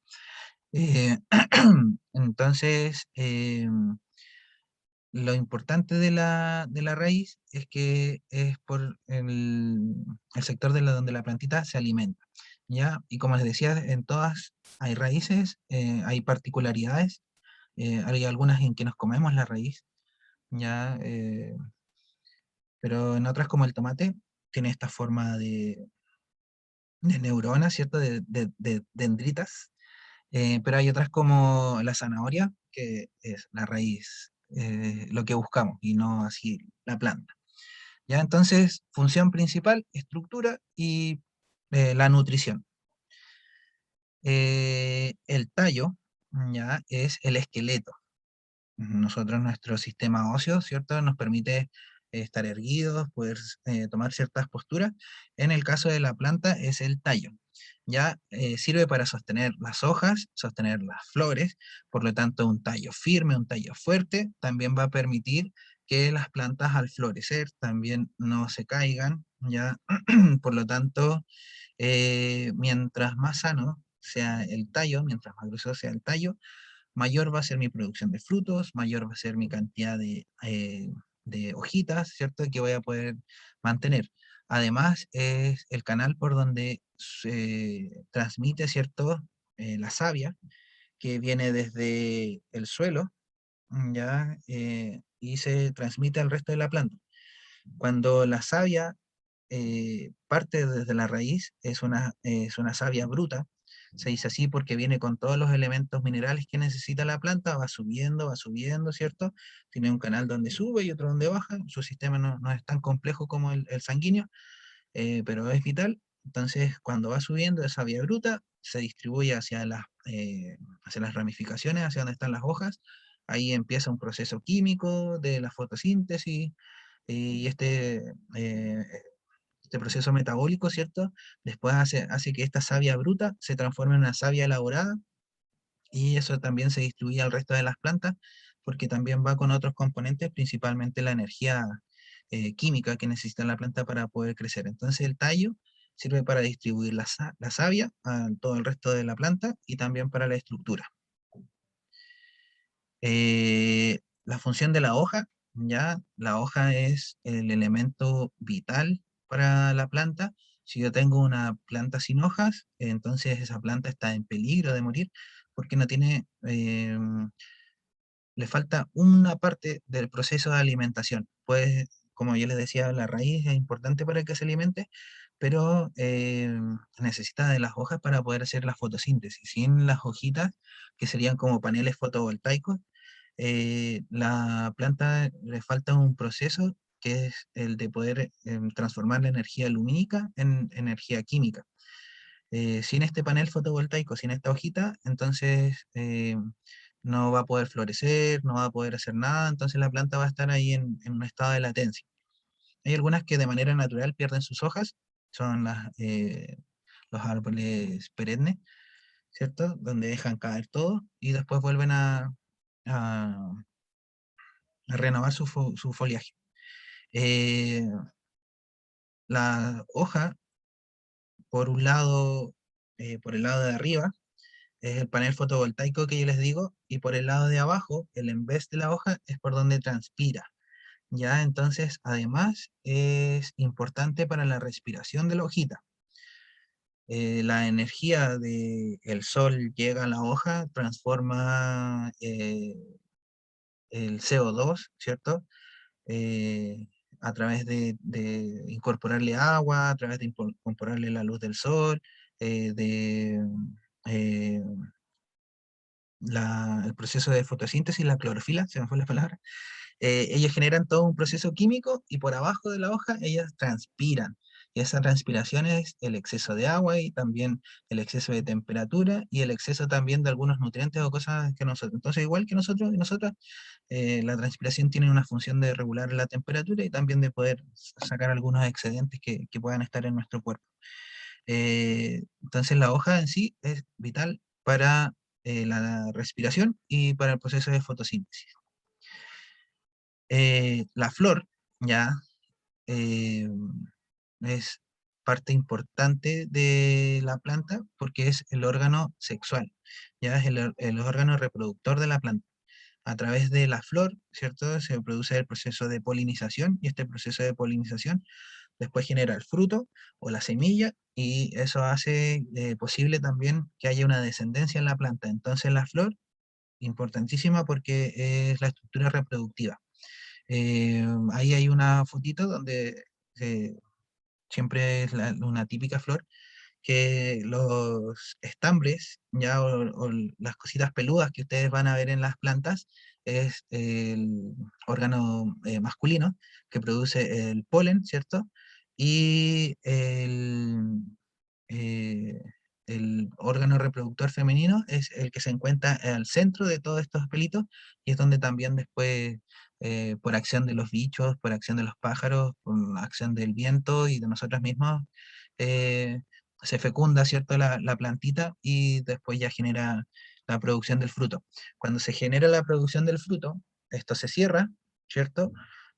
Eh, entonces, lo importante de la raíz es que es por el sector de donde la plantita se alimenta, ¿ya? Y como les decía, en todas hay raíces, hay particularidades, hay algunas en que nos comemos la raíz, ¿ya? Pero en otras, como el tomate, tiene esta forma de neuronas, ¿cierto? De dendritas, pero hay otras como la zanahoria, que es la raíz, lo que buscamos, y no así la planta. ¿Ya? Entonces, función principal, estructura y la nutrición. El tallo, ¿ya? Es el esqueleto. Nosotros, nuestro sistema óseo, ¿cierto?, nos permite estar erguidos, poder tomar ciertas posturas. En el caso de la planta es el tallo. Ya sirve para sostener las hojas, sostener las flores, por lo tanto un tallo firme, un tallo fuerte, también va a permitir que las plantas al florecer también no se caigan, ya. Por lo tanto, mientras más sano sea el tallo, mientras más grueso sea el tallo, mayor va a ser mi producción de frutos, mayor va a ser mi cantidad de hojitas, ¿cierto?, que voy a poder mantener. Además, es el canal por donde se transmite, ¿cierto?, la savia, que viene desde el suelo, ¿ya? Y se transmite al resto de la planta. Cuando la savia parte desde la raíz, es una savia bruta. Se dice así porque viene con todos los elementos minerales que necesita la planta, va subiendo, ¿cierto? Tiene un canal donde sube y otro donde baja. Su sistema no es tan complejo como el sanguíneo, pero es vital. Entonces, cuando va subiendo esa vía bruta, se distribuye hacia las ramificaciones, hacia donde están las hojas. Ahí empieza un proceso químico de la fotosíntesis, y este proceso metabólico, ¿cierto? Después hace que esta savia bruta se transforme en una savia elaborada, y eso también se distribuye al resto de las plantas, porque también va con otros componentes, principalmente la energía química que necesita la planta para poder crecer. Entonces el tallo sirve para distribuir la savia a todo el resto de la planta y también para la estructura. La función de la hoja, ya, la hoja es el elemento vital para la planta, Si yo tengo una planta sin hojas, entonces esa planta está en peligro de morir porque no tiene, le falta una parte del proceso de alimentación. Pues, como yo les decía, la raíz es importante para que se alimente, pero necesita de las hojas para poder hacer la fotosíntesis. Sin las hojitas, que serían como paneles fotovoltaicos, la planta le falta un proceso que es el de poder transformar la energía lumínica en energía química. Sin este panel fotovoltaico, sin esta hojita, entonces no va a poder florecer, no va a poder hacer nada, entonces la planta va a estar ahí en un estado de latencia. Hay algunas que de manera natural pierden sus hojas, son los árboles perennes, ¿cierto? Donde dejan caer todo y después vuelven a- a renovar su foliaje. Eh, la hoja, por un lado, por el lado de arriba, es el panel fotovoltaico que yo les digo, y por el lado de abajo, el en vez de la hoja, es por donde transpira. Ya, entonces, además, es importante para la respiración de la hojita. La energía del sol llega a la hoja, transforma el CO2, ¿cierto? Eh, a través de incorporarle agua, a través de incorporarle la luz del sol, de eh, el proceso de fotosíntesis, la clorofila, se me fue la palabra. Ellos generan todo un proceso químico y por abajo de la hoja ellas transpiran. Y esa transpiración es el exceso de agua y también el exceso de temperatura y el exceso también de algunos nutrientes o cosas que nosotros. Entonces, igual que nosotros y nosotras, la transpiración tiene una función de regular la temperatura y también de poder sacar algunos excedentes que puedan estar en nuestro cuerpo. Entonces la hoja en sí es vital para la respiración y para el proceso de fotosíntesis. La flor ya eh, es parte importante de la planta porque es el órgano sexual, ya es el órgano reproductor de la planta. A través de la flor, ¿cierto? Se produce el proceso de polinización y este proceso de polinización después genera el fruto o la semilla y eso hace posible también que haya una descendencia en la planta. Entonces la flor, importantísima porque es la estructura reproductiva. Ahí hay una fotito donde eh, siempre es una típica flor, que los estambres, ya, o las cositas peludas que ustedes van a ver en las plantas, es el órgano masculino que produce el polen, ¿cierto? Y eh, el órgano reproductor femenino es el que se encuentra al centro de todos estos pelitos y es donde también después, por acción de los bichos, por acción de los pájaros, por acción del viento y de nosotros mismos, eh, se fecunda, ¿cierto? La plantita y después ya genera la producción del fruto. Cuando se genera la producción del fruto, esto se cierra, ¿cierto?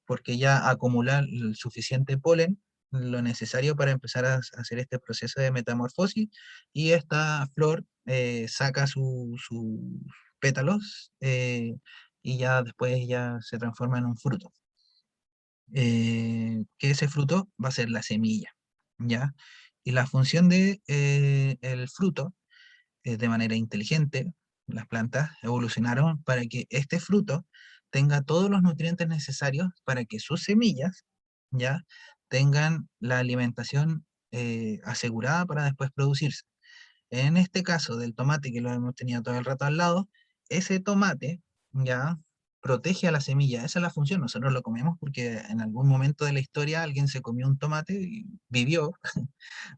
Porque ya acumula el suficiente polen, lo necesario para empezar a hacer este proceso de metamorfosis y esta flor saca sus pétalos y ya después ya se transforma en un fruto. Que ese fruto va a ser la semilla, ¿ya? Y la función de el fruto, de manera inteligente, las plantas evolucionaron para que este fruto tenga todos los nutrientes necesarios para que sus semillas, ¿ya? Tengan la alimentación asegurada para después producirse. En este caso del tomate, que lo hemos tenido todo el rato al lado, ese tomate ya protege a la semilla. Esa es la función. Nosotros lo comemos porque en algún momento de la historia alguien se comió un tomate y vivió,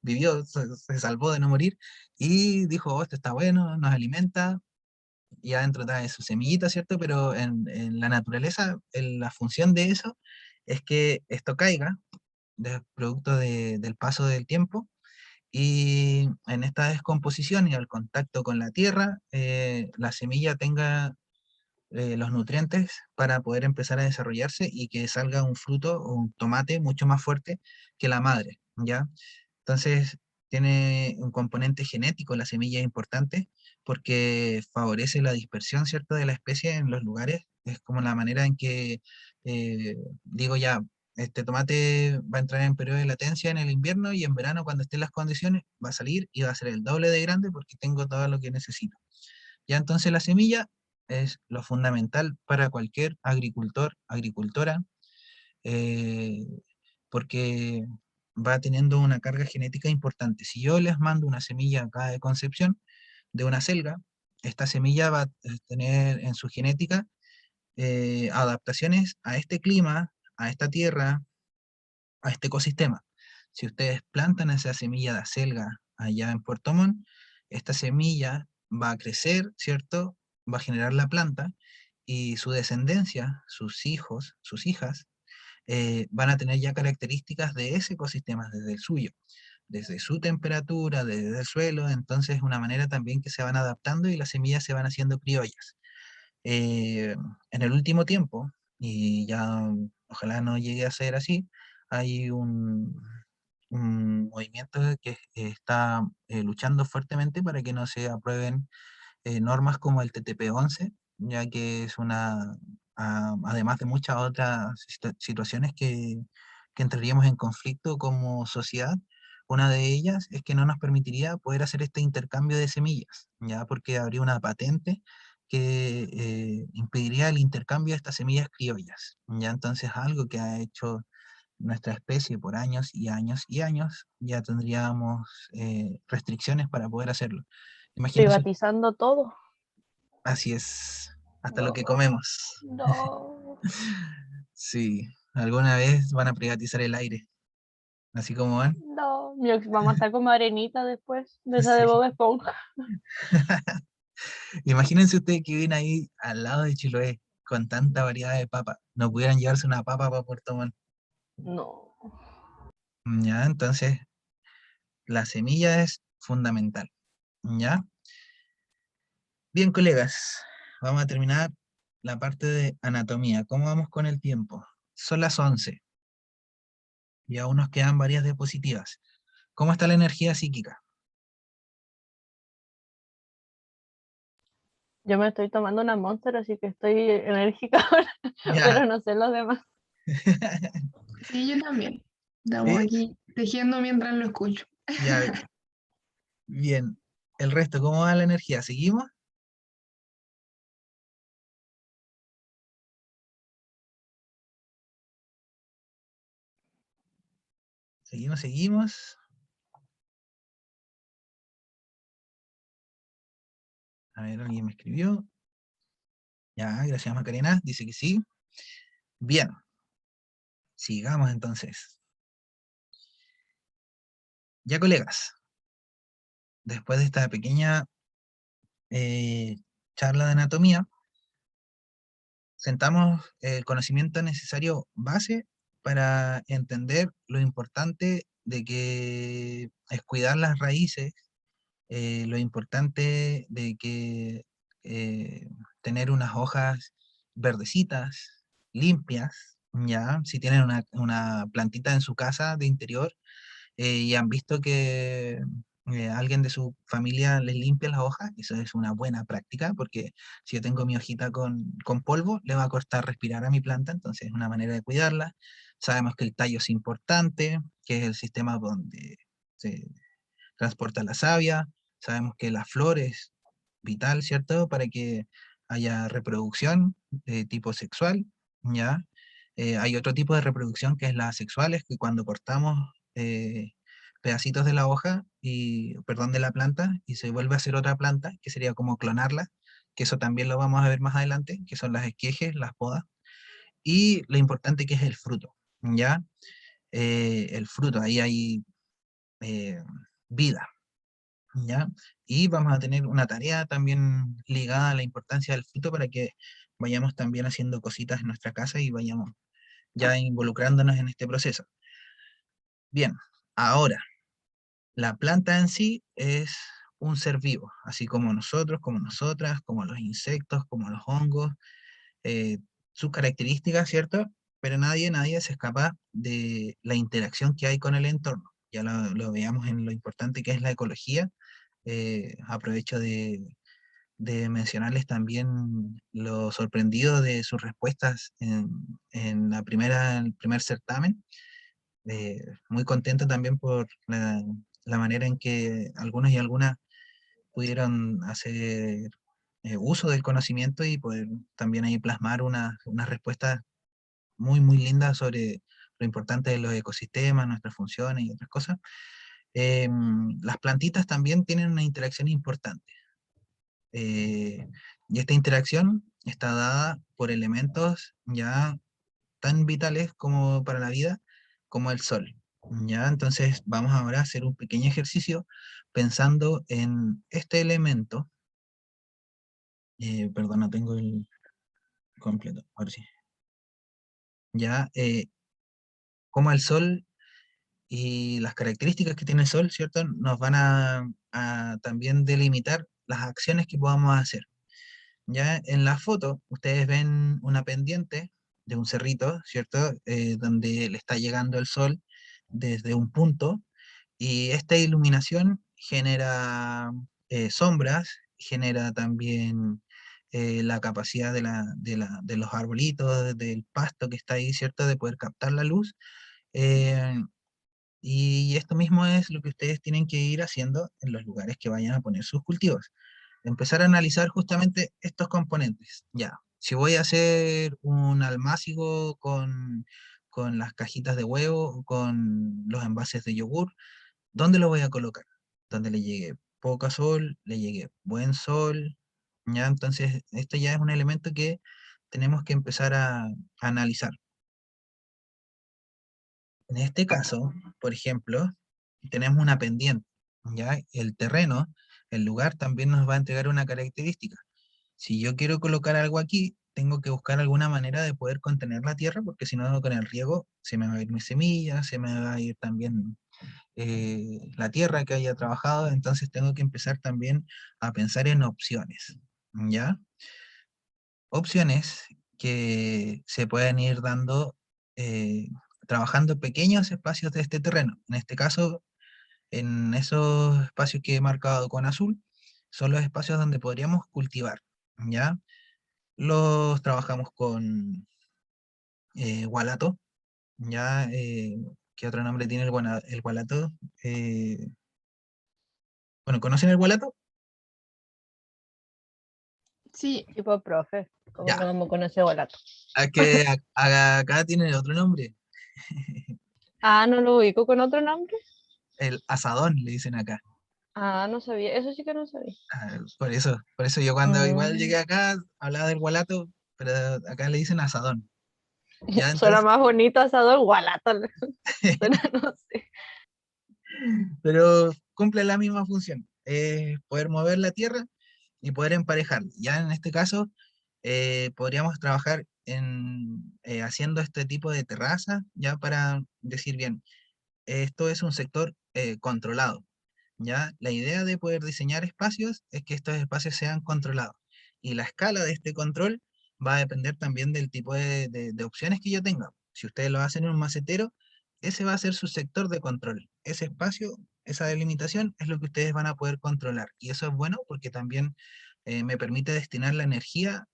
vivió, se salvó de no morir y dijo, oh, esto está bueno, nos alimenta. Y adentro trae su semillita, ¿cierto? Pero en la naturaleza, la función de eso es que esto caiga, producto del paso del tiempo, y en esta descomposición y al contacto con la tierra, la semilla tenga los nutrientes para poder empezar a desarrollarse y que salga un fruto o un tomate mucho más fuerte que la madre, ¿ya? Entonces, tiene un componente genético, la semilla es importante porque favorece la dispersión, ¿cierto?, de la especie en los lugares. Es como la manera en que, digo ya, este tomate va a entrar en periodo de latencia en el invierno y en verano, cuando estén las condiciones, va a salir y va a ser el doble de grande porque tengo todo lo que necesito. Ya entonces la semilla es lo fundamental para cualquier agricultor, agricultora, eh, porque va teniendo una carga genética importante. Si yo les mando una semilla acá de Concepción, de una selga, esta semilla va a tener en su genética adaptaciones a este clima, a esta tierra, a este ecosistema. Si ustedes plantan esa semilla de acelga allá en Puerto Montt, esta semilla va a crecer, ¿cierto? Va a generar la planta y su descendencia, sus hijos, sus hijas, van a tener ya características de ese ecosistema desde el suyo, desde su temperatura, desde el suelo, entonces es una manera también que se van adaptando y las semillas se van haciendo criollas. En el último tiempo, y ya ojalá no llegue a ser así, hay un movimiento que está luchando fuertemente para que no se aprueben normas como el TTP-11, ya que es una, además de muchas otras situaciones que entraríamos en conflicto como sociedad, una de ellas es que no nos permitiría poder hacer este intercambio de semillas, ya porque habría una patente que impediría el intercambio de estas semillas criollas. Ya entonces algo que ha hecho nuestra especie por años y años y años, ya tendríamos restricciones para poder hacerlo. Imagínense, Privatizando todo. así es, hasta lo No, que comemos. no, Sí, alguna vez van a privatizar el aire, así como van. no. Vamos a estar como arenita después de esa de Sí. Bob Esponja. Imagínense ustedes que viven ahí al lado de Chiloé con tanta variedad de papas. No pudieran llevarse una papa para Puerto Montt. No. Ya, entonces la semilla es fundamental. Ya. Bien, colegas, vamos a terminar la parte de anatomía. ¿Cómo vamos con el tiempo? Son las 11 y aún nos quedan varias diapositivas. ¿Cómo está la energía psíquica? Yo me estoy tomando una Monster, así que estoy enérgica ahora, Ya. pero no sé los demás. Sí, yo también. Estamos ¿Sí? aquí tejiendo mientras lo escucho. Ya, bien. El resto, ¿cómo va la energía? ¿Seguimos? Seguimos, seguimos. A ver, alguien me escribió. Ya, gracias Macarena, dice que sí. Bien, sigamos entonces. Ya, colegas, después de esta pequeña eh, charla de anatomía, sentamos el conocimiento necesario base para entender lo importante de que es cuidar las raíces, lo importante de que tener unas hojas verdecitas, limpias, ya, si tienen una plantita en su casa de interior y han visto que alguien de su familia les limpia las hojas, eso es una buena práctica, porque si yo tengo mi hojita con polvo, le va a costar respirar a mi planta, entonces es una manera de cuidarla. Sabemos que el tallo es importante, que es el sistema donde se transporta la savia. Sabemos que la flor es vital, ¿cierto? Para que haya reproducción de tipo sexual, ¿ya? Hay otro tipo de reproducción que es la asexual, es que cuando cortamos eh, pedacitos de la hoja, y, perdón, de la planta, y se vuelve a hacer otra planta, que sería como clonarla, que eso también lo vamos a ver más adelante, que son las esquejes, las podas, y lo importante que es el fruto, ¿ya? El fruto, ahí hay eh, vida, ¿ya? Y vamos a tener una tarea también ligada a la importancia del fruto para que vayamos también haciendo cositas en nuestra casa y vayamos ya involucrándonos en este proceso. Bien, ahora, la planta en sí es un ser vivo, así como nosotros, como nosotras, como los insectos, como los hongos, eh, sus características, ¿cierto? Pero nadie se escapa de la interacción que hay con el entorno. Ya lo veamos en lo importante que es la ecología. Aprovecho de mencionarles también lo sorprendido de sus respuestas en el primer certamen. Muy contento también por la manera en que algunos y algunas pudieron hacer uso del conocimiento y poder también ahí plasmar unas respuestas muy, muy lindas sobre lo importante de los ecosistemas, nuestras funciones y otras cosas. Las plantitas también tienen una interacción importante. Y esta interacción está dada por elementos ya tan vitales como para la vida, como el sol. ¿Ya? Entonces vamos ahora a hacer un pequeño ejercicio pensando en este elemento. Perdón, no tengo el completo. Ahora sí. Ya, como el sol y las características que tiene el sol, ¿cierto? Nos van a también delimitar las acciones que podamos hacer. Ya en la foto, ustedes ven una pendiente de un cerrito, ¿cierto? Donde le está llegando el sol desde un punto y esta iluminación genera sombras, genera también la capacidad de los arbolitos, del pasto que está ahí, ¿cierto? De poder captar la luz. eh, y esto mismo es lo que ustedes tienen que ir haciendo en los lugares que vayan a poner sus cultivos. Empezar a analizar justamente estos componentes. Ya, si voy a hacer un almácigo con las cajitas de huevo, o con los envases de yogur, ¿dónde lo voy a colocar? Donde le llegue poca sol, le llegue buen sol. Ya, entonces, esto ya es un elemento que tenemos que empezar a analizar. En este caso, por ejemplo, tenemos una pendiente, ¿ya? El terreno, el lugar también nos va a entregar una característica. Si yo quiero colocar algo aquí, tengo que buscar alguna manera de poder contener la tierra, porque si no, con el riego se me va a ir mi semilla, se me va a ir también la tierra que haya trabajado, entonces tengo que empezar también a pensar en opciones, ¿ya? Opciones que se pueden ir dando eh, trabajando pequeños espacios de este terreno. En este caso, en esos espacios que he marcado con azul, son los espacios donde podríamos cultivar, ¿ya? Los trabajamos con gualato, ¿ya? ¿Qué otro nombre tiene el gualato? Eh, bueno, ¿conocen el gualato? Sí, Tipo profe, como Ya, no vamos a conocer Volato. que acá tiene otro nombre, Ah, no lo ubico con otro nombre. el asadón, le dicen acá. Ah, no sabía, eso sí que no sabía. Por eso yo cuando igual Mm. llegué acá, hablaba del gualato, pero acá le dicen asadón. Ya, Suena entonces, más bonito asador, Gualato. Suena, no sé. pero cumple la misma función, poder mover la tierra y poder emparejarla. Ya en este caso, podríamos trabajar haciendo este tipo de terraza, ya para decir bien, esto es un sector controlado. ¿Ya? La idea de poder diseñar espacios es que estos espacios sean controlados. Y la escala de este control va a depender también del tipo de opciones que yo tenga. Si ustedes lo hacen en un macetero, ese va a ser su sector de control. Ese espacio, esa delimitación es lo que ustedes van a poder controlar. Y eso es bueno porque también me permite destinar la energía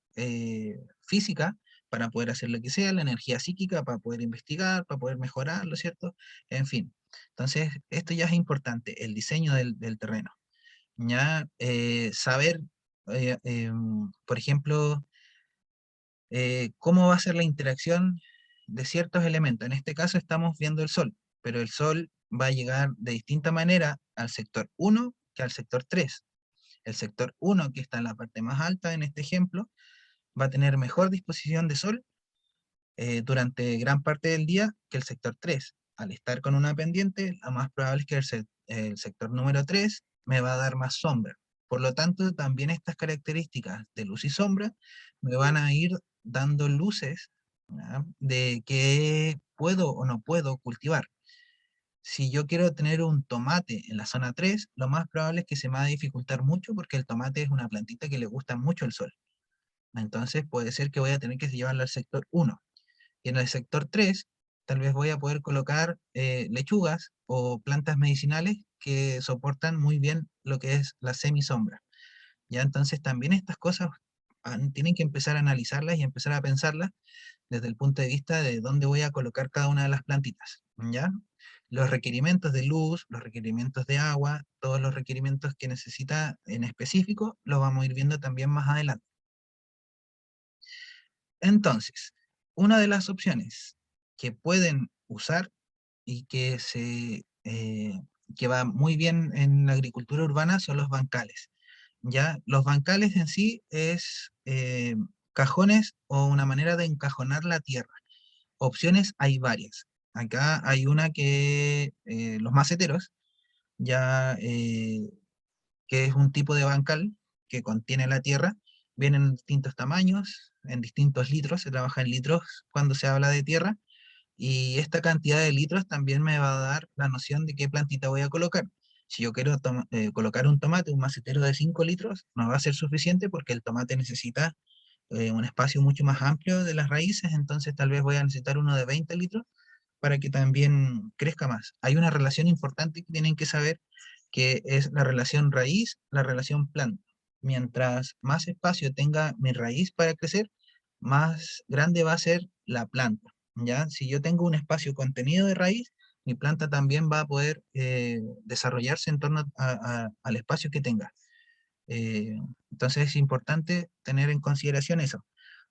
física para poder hacer lo que sea, la energía psíquica para poder investigar, para poder mejorarlo, ¿cierto? En fin. Entonces, esto ya es importante, el diseño del terreno. Ya saber, por ejemplo, cómo va a ser la interacción de ciertos elementos. En este caso estamos viendo el sol, pero el sol va a llegar de distinta manera al sector 1 que al sector 3. El sector 1, que está en la parte más alta en este ejemplo, va a tener mejor disposición de sol durante gran parte del día que el sector 3. Al estar con una pendiente, lo más probable es que el sector número 3 me va a dar más sombra. Por lo tanto, también estas características de luz y sombra me van a ir dando luces, ¿ya? De qué puedo o no puedo cultivar. Si yo quiero tener un tomate en la zona 3, lo más probable es que se me va a dificultar mucho porque el tomate es una plantita que le gusta mucho el sol. Entonces puede ser que voy a tener que llevarlo al sector 1. Y en el sector 3, tal vez voy a poder colocar lechugas o plantas medicinales que soportan muy bien lo que es la semisombra. ¿ya? Entonces también estas cosas tienen que empezar a analizarlas y empezar a pensarlas desde el punto de vista de dónde voy a colocar cada una de las plantitas, ¿ya? Los requerimientos de luz, los requerimientos de agua, todos los requerimientos que necesita en específico, los vamos a ir viendo también más adelante. Entonces, una de las opciones que pueden usar y que va muy bien en la agricultura urbana son los bancales. ¿Ya? Los bancales en sí es cajones o una manera de encajonar la tierra. Opciones hay varias. Acá hay una que los maceteros, ya que es un tipo de bancal que contiene la tierra, vienen en distintos tamaños, en distintos litros, se trabaja en litros cuando se habla de tierra, y esta cantidad de litros también me va a dar la noción de qué plantita voy a colocar. Si yo quiero colocar un tomate, un macetero de 5 litros, no va a ser suficiente porque el tomate necesita un espacio mucho más amplio de las raíces, entonces tal vez voy a necesitar uno de 20 litros para que también crezca más. Hay una relación importante que tienen que saber, que es la relación raíz, la relación planta. Mientras más espacio tenga mi raíz para crecer, más grande va a ser la planta. ¿Ya? Si yo tengo un espacio contenido de raíz, mi planta también va a poder desarrollarse en torno al espacio que tenga. Eh, entonces es importante tener en consideración eso.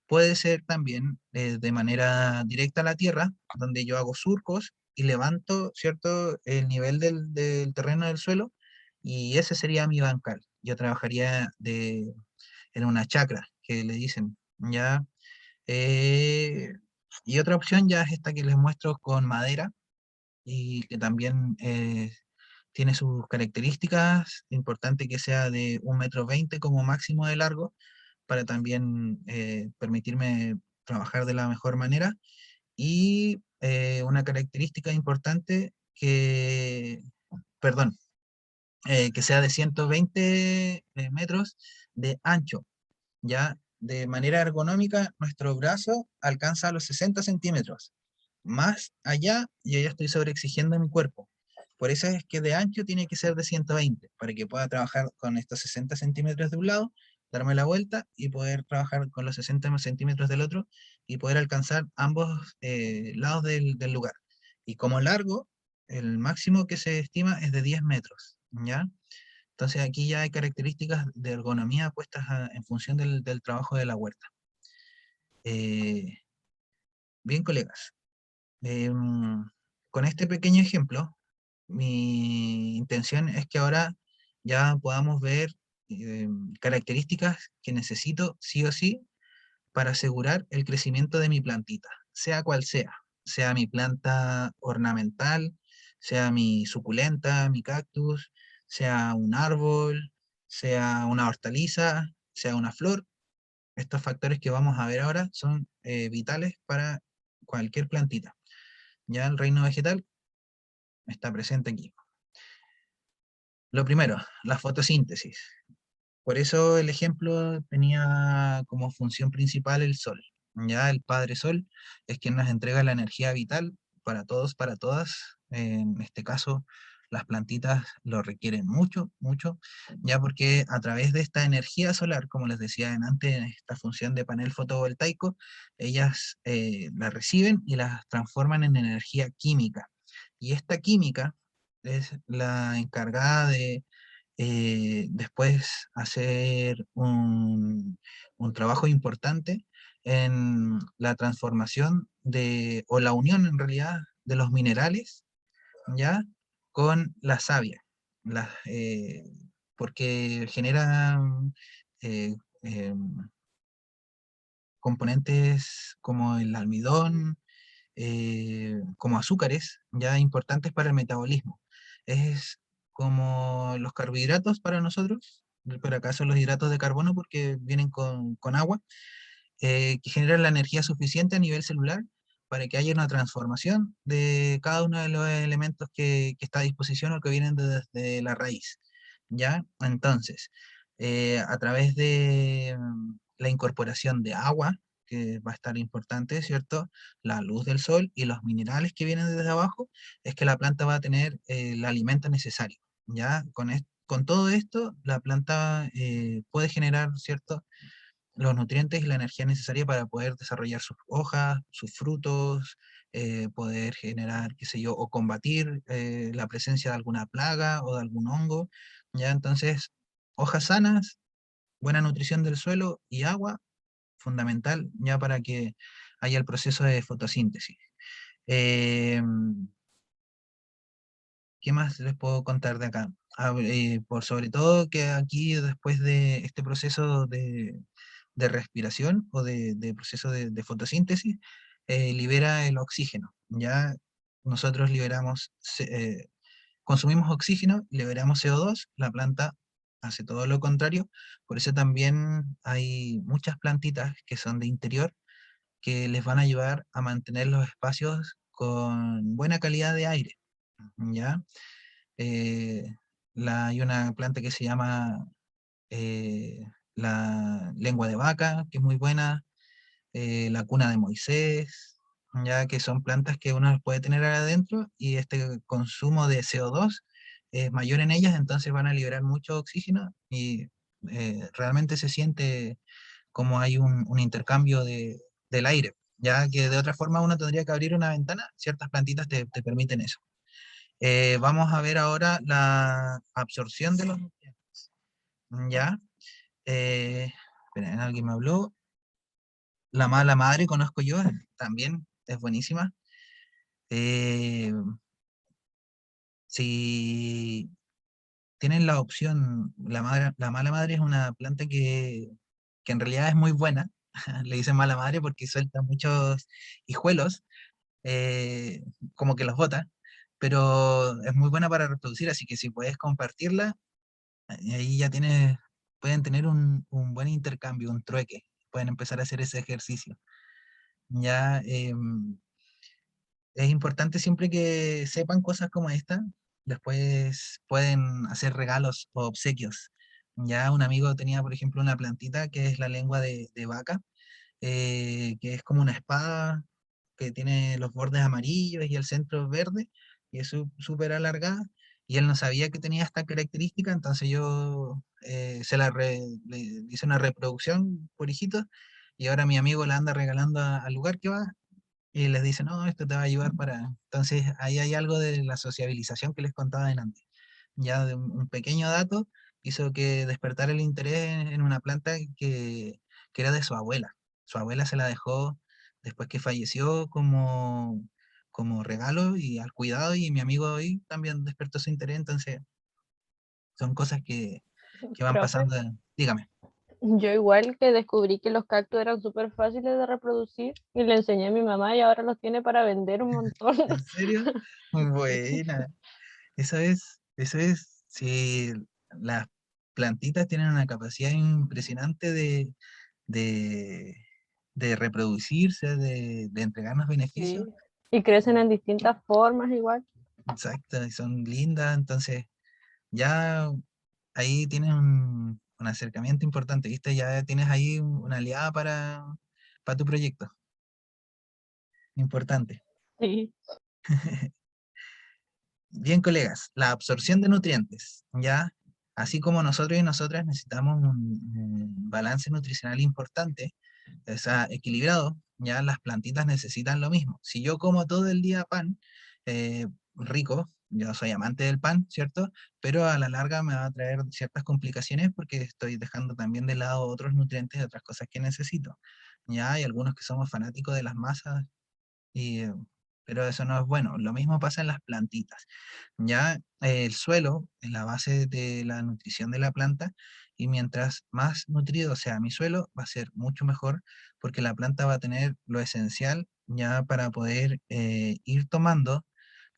Puede ser también de manera directa a la tierra, donde yo hago surcos y levanto, ¿cierto?, el nivel del terreno del suelo, y ese sería mi bancal. Yo trabajaría en una chacra, que le dicen, ¿ya? Eh, y otra opción ya es esta que les muestro con madera, y que también tiene sus características, importante que sea de 1,20 m como máximo de largo, para también permitirme trabajar de la mejor manera. Y una característica importante perdón, que sea de 120 metros de ancho, ya de manera ergonómica nuestro brazo alcanza los 60 centímetros. Más allá, yo ya estoy sobreexigiendo mi cuerpo. Por eso es que de ancho tiene que ser de 120, para que pueda trabajar con estos 60 centímetros de un lado, darme la vuelta y poder trabajar con los 60 centímetros del otro y poder alcanzar ambos lados del lugar. Y como largo, el máximo que se estima es de 10 metros, ¿ya? Entonces aquí ya hay características de ergonomía puestas en función del trabajo de la huerta. Bien, colegas. Con este pequeño ejemplo, mi intención es que ahora ya podamos ver características que necesito sí o sí para asegurar el crecimiento de mi plantita, sea cual sea mi planta ornamental, sea mi suculenta, mi cactus, sea un árbol, sea una hortaliza, sea una flor. Estos factores que vamos a ver ahora son vitales para cualquier plantita. Ya el reino vegetal está presente aquí. Lo primero, la fotosíntesis. Por eso el ejemplo tenía como función principal el sol. Ya el Padre Sol es quien nos entrega la energía vital para todos, para todas. En este caso, las plantitas lo requieren mucho, mucho, ya porque a través de esta energía solar, como les decía antes, en esta función de panel fotovoltaico, ellas la reciben y la transforman en energía química. Y esta química es la encargada de después hacer un trabajo importante en la transformación o la unión en realidad de los minerales, ¿ya? Con la savia, porque generan eh, em, componentes como el almidón, como azúcares, ya importantes para el metabolismo. Es como los carbohidratos para nosotros, pero acá son los hidratos de carbono porque vienen con agua, que generan la energía suficiente a nivel celular para que haya una transformación de cada uno de los elementos que está a disposición o que vienen desde la raíz. ¿Ya? Entonces, a través de la incorporación de agua, que va a estar importante, ¿cierto? La luz del sol y los minerales que vienen desde abajo, es que la planta va a tener el alimento necesario. ¿Ya? con todo esto, la planta puede generar, ¿cierto?, los nutrientes y la energía necesaria para poder desarrollar sus hojas, sus frutos, poder generar, qué sé yo, o combatir la presencia de alguna plaga o de algún hongo, ¿ya? Entonces, hojas sanas, buena nutrición del suelo y agua, fundamental ya para que haya el proceso de fotosíntesis. ¿Qué más les puedo contar de acá? Por sobre todo que aquí después de este proceso de respiración o de proceso de fotosíntesis, libera el oxígeno. Ya nosotros consumimos oxígeno, liberamos CO2, la planta hace todo lo contrario, por eso también hay muchas plantitas que son de interior que les van a ayudar a mantener los espacios con buena calidad de aire. ¿Ya? Eh, hay una planta que se llama la lengua de vaca, que es muy buena, la cuna de Moisés, ya que son plantas que uno puede tener adentro y este consumo de CO2 es mayor en ellas, entonces van a liberar mucho oxígeno y realmente se siente como hay un intercambio del aire, ya que de otra forma uno tendría que abrir una ventana, ciertas plantitas te permiten eso. Vamos a ver ahora la absorción de los nutrientes. ¿Ya? Esperen, alguien me habló. La mala madre conozco yo, también es buenísima. Eh, si tienen la opción, la mala madre es una planta que en realidad es muy buena. Le dicen mala madre porque suelta muchos hijuelos, eh, como que los bota, pero es muy buena para reproducir, así que si puedes compartirla, ahí ya pueden tener un buen intercambio, un trueque, pueden empezar a hacer ese ejercicio. Ya es importante siempre que sepan cosas como esta, después pueden hacer regalos o obsequios. Ya un amigo tenía, por ejemplo, una plantita que es la lengua de vaca, que es como una espada que tiene los bordes amarillos y el centro verde, y es súper alargada, y él no sabía que tenía esta característica, entonces yo le hice una reproducción por hijitos, y ahora mi amigo la anda regalando al lugar que va, y les dice, no, esto te va a ayudar para... Entonces ahí hay algo de la sociabilización que les contaba delante. Ya de un pequeño dato hizo que despertara el interés en una planta que era de su abuela. Su abuela se la dejó después que falleció como regalo y al cuidado, y mi amigo hoy también despertó su interés, entonces son cosas que van Profe, pasando. Dígame. yo igual que descubrí que los cactus eran súper fáciles de reproducir y le enseñé a mi mamá y ahora los tiene para vender un montón. ¿En serio? Buena. Eso es, si las plantitas tienen una capacidad impresionante de, de reproducirse, de entregarnos beneficios, Sí. Y crecen en distintas formas igual. exacto, y son lindas, entonces ya ahí tienes un acercamiento importante, ¿viste? Ya tienes ahí una aliada para tu proyecto, importante. Sí. Bien, colegas, la absorción de nutrientes, ¿ya? Así como nosotros y nosotras necesitamos un balance nutricional importante, o sea, equilibrado, ya las plantitas necesitan lo mismo. Si yo como todo el día pan, rico, yo soy amante del pan, ¿cierto? Pero a la larga me va a traer ciertas complicaciones porque estoy dejando también de lado otros nutrientes y otras cosas que necesito. Ya hay algunos que somos fanáticos de las masas, y, pero eso no es bueno. Lo mismo pasa en las plantitas. Ya el suelo es la base de la nutrición de la planta, y mientras más nutrido sea mi suelo, va a ser mucho mejor porque la planta va a tener lo esencial ya para poder ir tomando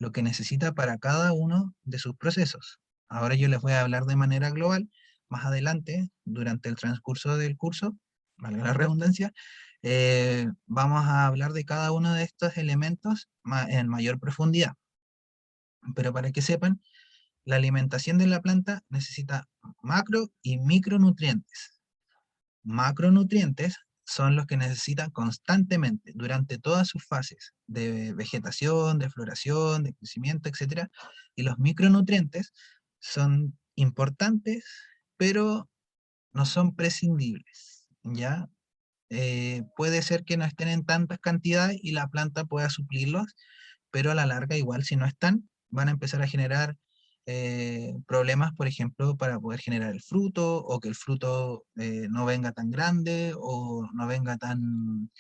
lo que necesita para cada uno de sus procesos. Ahora yo les voy a hablar de manera global. Más adelante, durante el transcurso del curso, valga la redundancia, vamos a hablar de cada uno de estos elementos en mayor profundidad. Pero para que sepan, la alimentación de la planta necesita macro y micronutrientes. Macronutrientes son los que necesitan constantemente durante todas sus fases de vegetación, de floración, de crecimiento, etc. Y los micronutrientes son importantes, pero no son prescindibles, ¿ya? Puede ser que no estén en tantas cantidades y la planta pueda suplirlos, pero a la larga igual si no están, van a empezar a generar problemas, por ejemplo, para poder generar el fruto, o que el fruto no venga tan grande, o no venga tan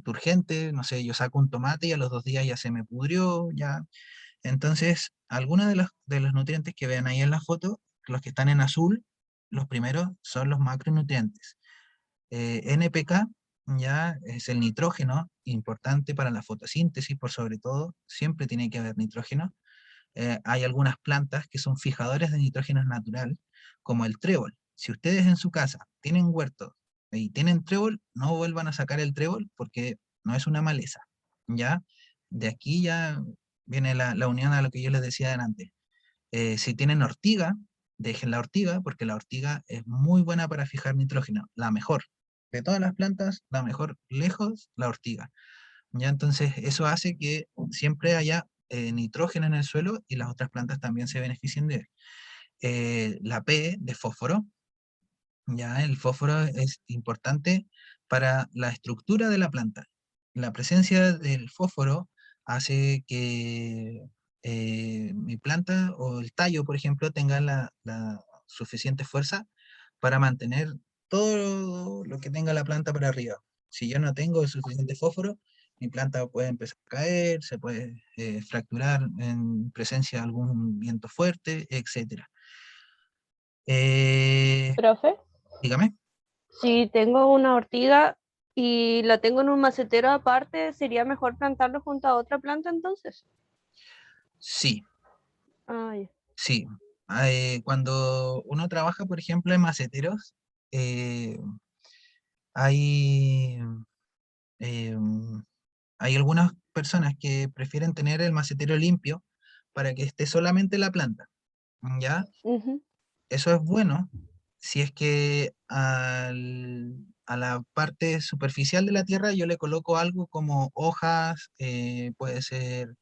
turgente. No sé, yo saco un tomate y a los 2 días ya se me pudrió, ya. Entonces, algunos de los nutrientes que vean ahí en la foto, los que están en azul, los primeros son los macronutrientes. NPK ya es el nitrógeno, importante para la fotosíntesis por sobre todo, siempre tiene que haber nitrógeno. Hay algunas plantas que son fijadores de nitrógeno natural, como el trébol. Si ustedes en su casa tienen huerto y tienen trébol, no vuelvan a sacar el trébol porque no es una maleza, ¿ya? De aquí ya viene la unión a lo que yo les decía antes. Si tienen ortiga, dejen la ortiga, porque la ortiga es muy buena para fijar nitrógeno, la mejor. De todas las plantas, la mejor lejos, la ortiga. ¿Ya? Entonces, eso hace que siempre haya nitrógeno en el suelo y las otras plantas también se beneficien de él. La P de fósforo, ya el fósforo es importante para la estructura de la planta. La presencia del fósforo hace que mi planta o el tallo, por ejemplo, tenga la suficiente fuerza para mantener todo lo que tenga la planta para arriba. Si yo no tengo el suficiente fósforo, mi planta puede empezar a caer, se puede fracturar en presencia de algún viento fuerte, etc. Profe, Dígame. si tengo una ortiga y la tengo en un macetero aparte, ¿sería mejor plantarlo junto a otra planta entonces? Sí, Ah, ya. sí. Cuando uno trabaja, por ejemplo, en maceteros, eh, hay, em, hay algunas personas que prefieren tener el macetero limpio para que esté solamente la planta, ¿ya? Ujú. Eso es bueno si es que a la parte superficial de la tierra yo le coloco algo como hojas, puede ser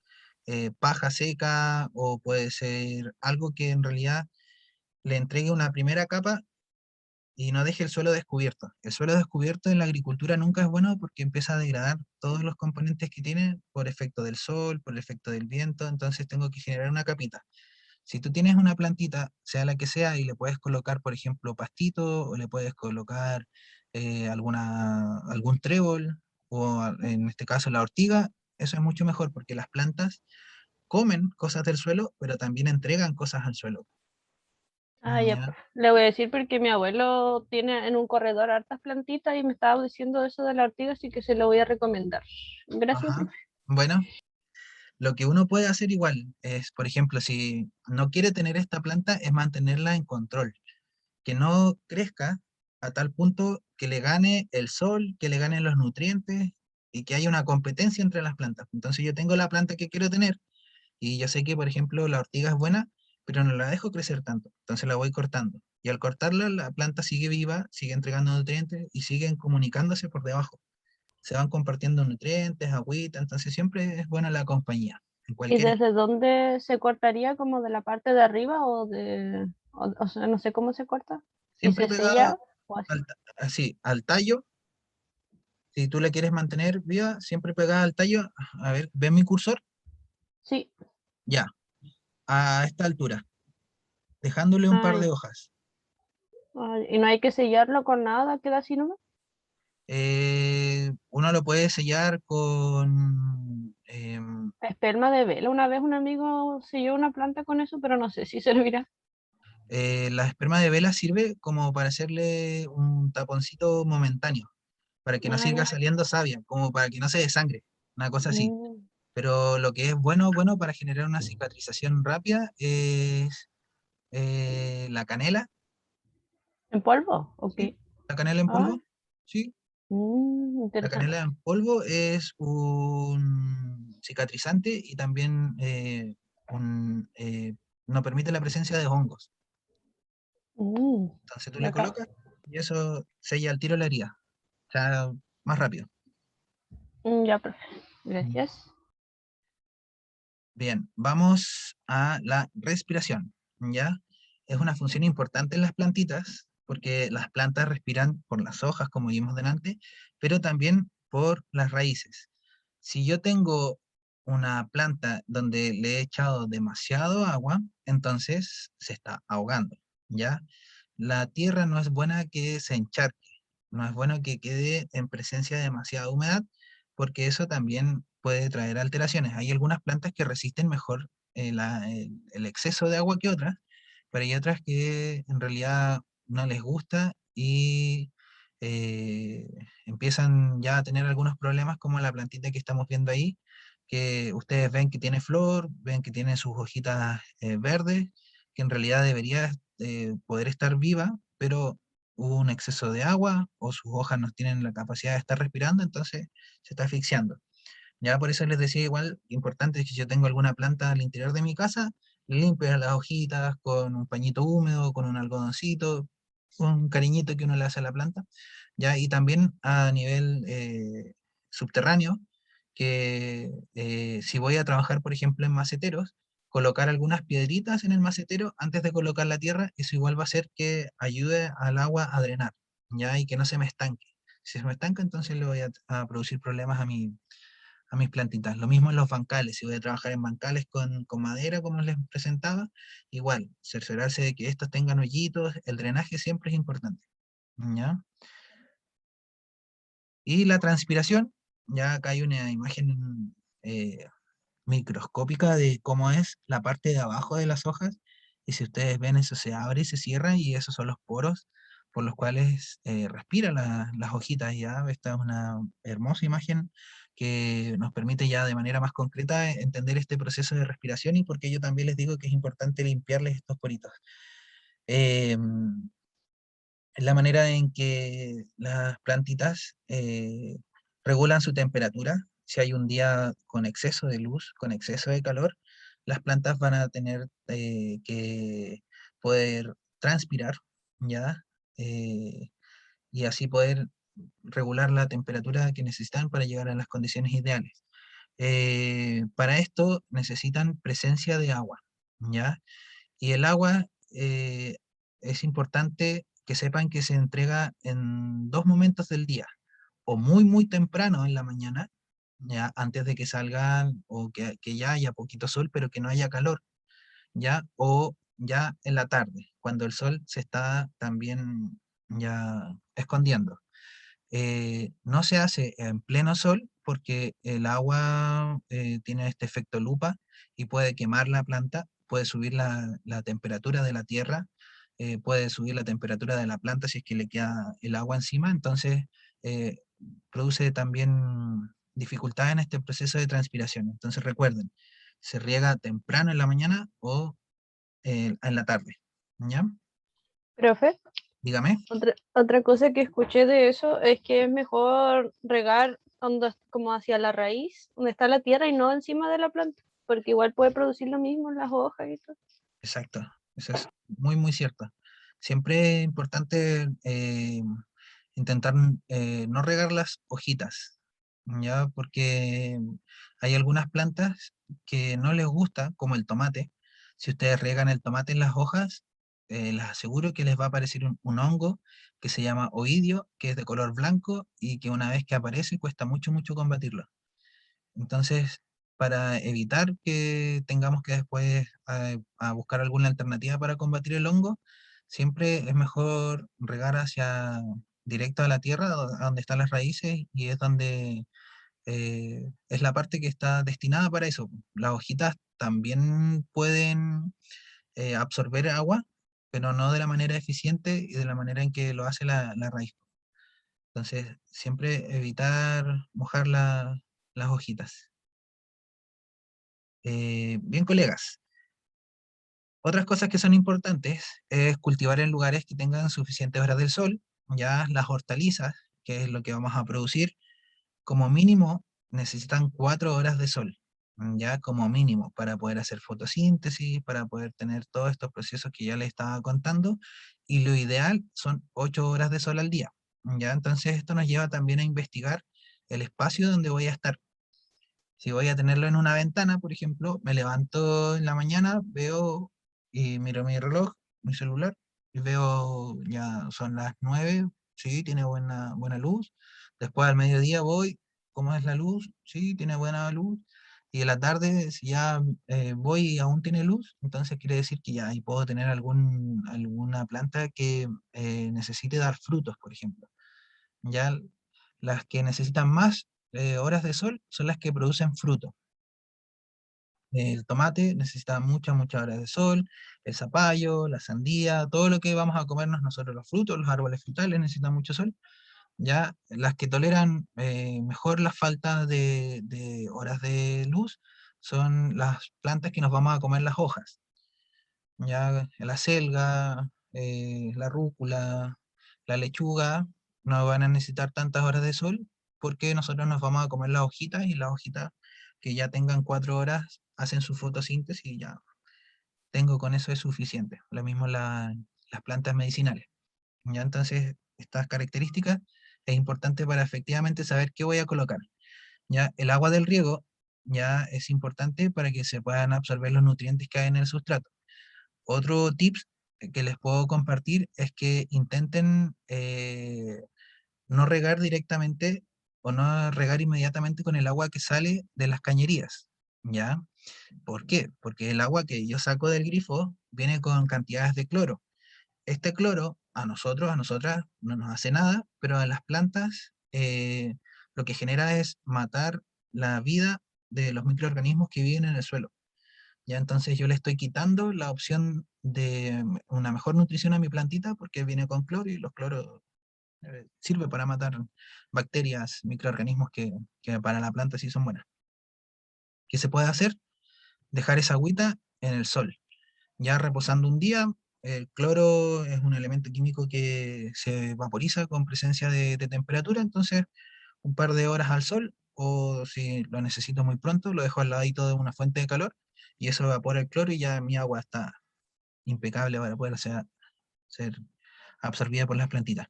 paja seca, o puede ser algo que en realidad le entregue una primera capa y no deje el suelo descubierto. El suelo descubierto en la agricultura nunca es bueno porque empieza a degradar todos los componentes que tiene por efecto del sol, por efecto del viento, entonces tengo que generar una capita. Si tú tienes una plantita, sea la que sea, y le puedes colocar, por ejemplo, pastito, o le puedes colocar algún trébol, o en este caso la ortiga, eso es mucho mejor porque las plantas comen cosas del suelo, pero también entregan cosas al suelo. Ah, ya, ¿Ya? profe. Le voy a decir porque mi abuelo tiene en un corredor hartas plantitas y me estaba diciendo eso de la ortiga, así que se lo voy a recomendar. Gracias, Ajá. profe. Bueno, lo que uno puede hacer igual es, por ejemplo, si no quiere tener esta planta, es mantenerla en control, que no crezca a tal punto que le gane el sol, que le ganen los nutrientes y que haya una competencia entre las plantas. Entonces yo tengo la planta que quiero tener y yo sé que, por ejemplo, la ortiga es buena, pero no la dejo crecer tanto. Entonces la voy cortando. Y al cortarla, la planta sigue viva, sigue entregando nutrientes y siguen comunicándose por debajo. Se van compartiendo nutrientes, agüita, entonces siempre es buena la compañía. En ¿Y cualquier, desde dónde se cortaría? ¿Como de la parte de arriba o de... o sea, no sé cómo se corta? ¿Y siempre se sella pegada o así? así, al tallo. Si tú la quieres mantener viva, siempre pegada al tallo. A ver, ¿ven mi cursor? Sí. Ya, a esta altura, dejándole un par Ay, de hojas. ay, y no hay que sellarlo con nada, queda así nomás. Uno lo puede sellar con... Esperma de vela. Una vez un amigo selló una planta con eso, pero no sé si servirá. la esperma de vela sirve como para hacerle un taponcito momentáneo, para que no Ah, siga ya. saliendo savia, como para que no se desangre, una cosa así. Mm. Pero lo que es bueno, bueno para generar una cicatrización rápida es la canela, ¿En polvo? Ok. ¿sí? La canela en Ah, polvo, ¿sí? La interesante. canela en polvo es un cicatrizante y también no permite la presencia de hongos. Mm, Entonces tú le bacán. colocas y eso sella al tiro la herida. O sea, más rápido. Ya, profe. Mm. Gracias. Bien, vamos a la respiración, ¿ya? es una función importante en las plantitas, porque las plantas respiran por las hojas, como vimos delante, pero también por las raíces. Si yo tengo una planta donde le he echado demasiado agua, entonces se está ahogando, ¿ya? La tierra no es buena que se encharque, no es bueno que quede en presencia de demasiada humedad, porque eso también puede traer alteraciones. Hay algunas plantas que resisten mejor el exceso de agua que otras, pero hay otras que en realidad no les gusta y eh, empiezan ya a tener algunos problemas como la plantita que estamos viendo ahí, que ustedes ven que tiene flor, ven que tiene sus hojitas verdes, que en realidad debería poder estar viva, pero hubo un exceso de agua o sus hojas no tienen la capacidad de estar respirando, entonces se está asfixiando. Ya por eso les decía igual, importante es que si yo tengo alguna planta al interior de mi casa, limpio las hojitas con un pañito húmedo, con un algodoncito, un cariñito que uno le hace a la planta, ya, y también a nivel subterráneo, que si voy a trabajar, por ejemplo, en maceteros, colocar algunas piedritas en el macetero antes de colocar la tierra, eso igual va a hacer que ayude al agua a drenar, ya, y que no se me estanque. Si se me estanca, entonces le voy a producir problemas a mis plantitas. Lo mismo en los bancales, si voy a trabajar en bancales con madera, como les presentaba, igual, cerciorarse de que estos tengan hoyitos, el drenaje siempre es importante, ¿ya? Y la transpiración, ya acá hay una imagen eh, microscópica de cómo es la parte de abajo de las hojas, y si ustedes ven eso se abre y se cierra, y esos son los poros por los cuales respira las hojitas, ya. Esta es una hermosa imagen que nos permite ya de manera más concreta entender este proceso de respiración, y porque yo también les digo que es importante limpiarles estos poritos. La manera en que las plantitas regulan su temperatura. Si hay un día con exceso de luz, con exceso de calor, las plantas van a tener que poder transpirar, ¿ya? Eh, y así poder regular la temperatura que necesitan para llegar a las condiciones ideales. Para esto necesitan presencia de agua, ¿ya? Y el agua es importante que sepan que se entrega en dos momentos del día, o muy, muy temprano en la mañana, ya antes de que salgan o que ya haya poquito sol, pero que no haya calor, ya, o ya en la tarde, cuando el sol se está también ya escondiendo. No se hace en pleno sol porque el agua tiene este efecto lupa y puede quemar la planta, puede subir la temperatura de la tierra, puede subir la temperatura de la planta si es que le queda el agua encima, entonces eh, produce también dificultad en este proceso de transpiración. Entonces recuerden, se riega temprano en la mañana o en la tarde. ¿Ya? Profe, Dígame. otra cosa que escuché de eso es que es mejor regar como hacia la raíz, donde está la tierra y no encima de la planta, porque igual puede producir lo mismo en las hojas y todo. Exacto, eso es muy, muy cierto. Siempre es importante intentar no regar las hojitas, ¿ya? Porque hay algunas plantas que no les gusta, como el tomate. Si ustedes regan el tomate en las hojas, les aseguro que les va a aparecer un hongo que se llama oidio, que es de color blanco y que una vez que aparece cuesta mucho, mucho combatirlo. Entonces, para evitar que tengamos que después a buscar alguna alternativa para combatir el hongo, siempre es mejor regar hacia directo a la tierra, a donde están las raíces, y es donde es la parte que está destinada para eso. Las hojitas también pueden absorber agua, pero no de la manera eficiente y de la manera en que lo hace la raíz. Entonces, siempre evitar mojar las hojitas. Bien, colegas, otras cosas que son importantes es cultivar en lugares que tengan suficientes horas del sol, ya las hortalizas, que es lo que vamos a producir, como mínimo necesitan 4 horas de sol, ya como mínimo, para poder hacer fotosíntesis, para poder tener todos estos procesos que ya les estaba contando, y lo ideal son 8 horas de sol al día, ya. Entonces esto nos lleva también a investigar el espacio donde voy a estar. Si voy a tenerlo en una ventana, por ejemplo, me levanto en la mañana, veo y miro mi reloj, mi celular y veo, ya son las 9, sí, tiene buena luz. Después al mediodía voy, ¿cómo es la luz? Sí, tiene buena luz. Y en la tarde, si ya voy y aún tiene luz, entonces quiere decir que ya ahí puedo tener alguna planta que necesite dar frutos, por ejemplo. Ya las que necesitan más horas de sol son las que producen fruto. El tomate necesita muchas horas de sol, el zapallo, la sandía, todo lo que vamos a comernos nosotros, los frutos, los árboles frutales necesitan mucho sol. Ya las que toleran mejor la falta de horas de luz son las plantas que nos vamos a comer las hojas. Ya la selga, la rúcula, la lechuga no van a necesitar tantas horas de sol porque nosotros nos vamos a comer las hojitas y las hojitas que ya tengan 4 horas hacen su fotosíntesis y ya tengo con eso es suficiente. Lo mismo las plantas medicinales. Ya entonces estas características es importante para efectivamente saber qué voy a colocar. Ya el agua del riego ya es importante para que se puedan absorber los nutrientes que hay en el sustrato. Otro tips que les puedo compartir es que intenten no regar directamente o no regar inmediatamente con el agua que sale de las cañerías, ¿ya? ¿Por qué? Porque el agua que yo saco del grifo viene con cantidades de cloro. Este cloro a nosotros, a nosotras, no nos hace nada, pero a las plantas lo que genera es matar la vida de los microorganismos que viven en el suelo. Ya entonces yo le estoy quitando la opción de una mejor nutrición a mi plantita porque viene con cloro y los cloros sirve para matar bacterias, microorganismos que para la planta sí son buenas. ¿Qué se puede hacer? Dejar esa agüita en el sol. Ya reposando un día, el cloro es un elemento químico que se vaporiza con presencia de temperatura, entonces un par de horas al sol, o si lo necesito muy pronto, lo dejo al ladito de una fuente de calor, y eso evapora el cloro y ya mi agua está impecable para poder ser absorbida por las plantitas.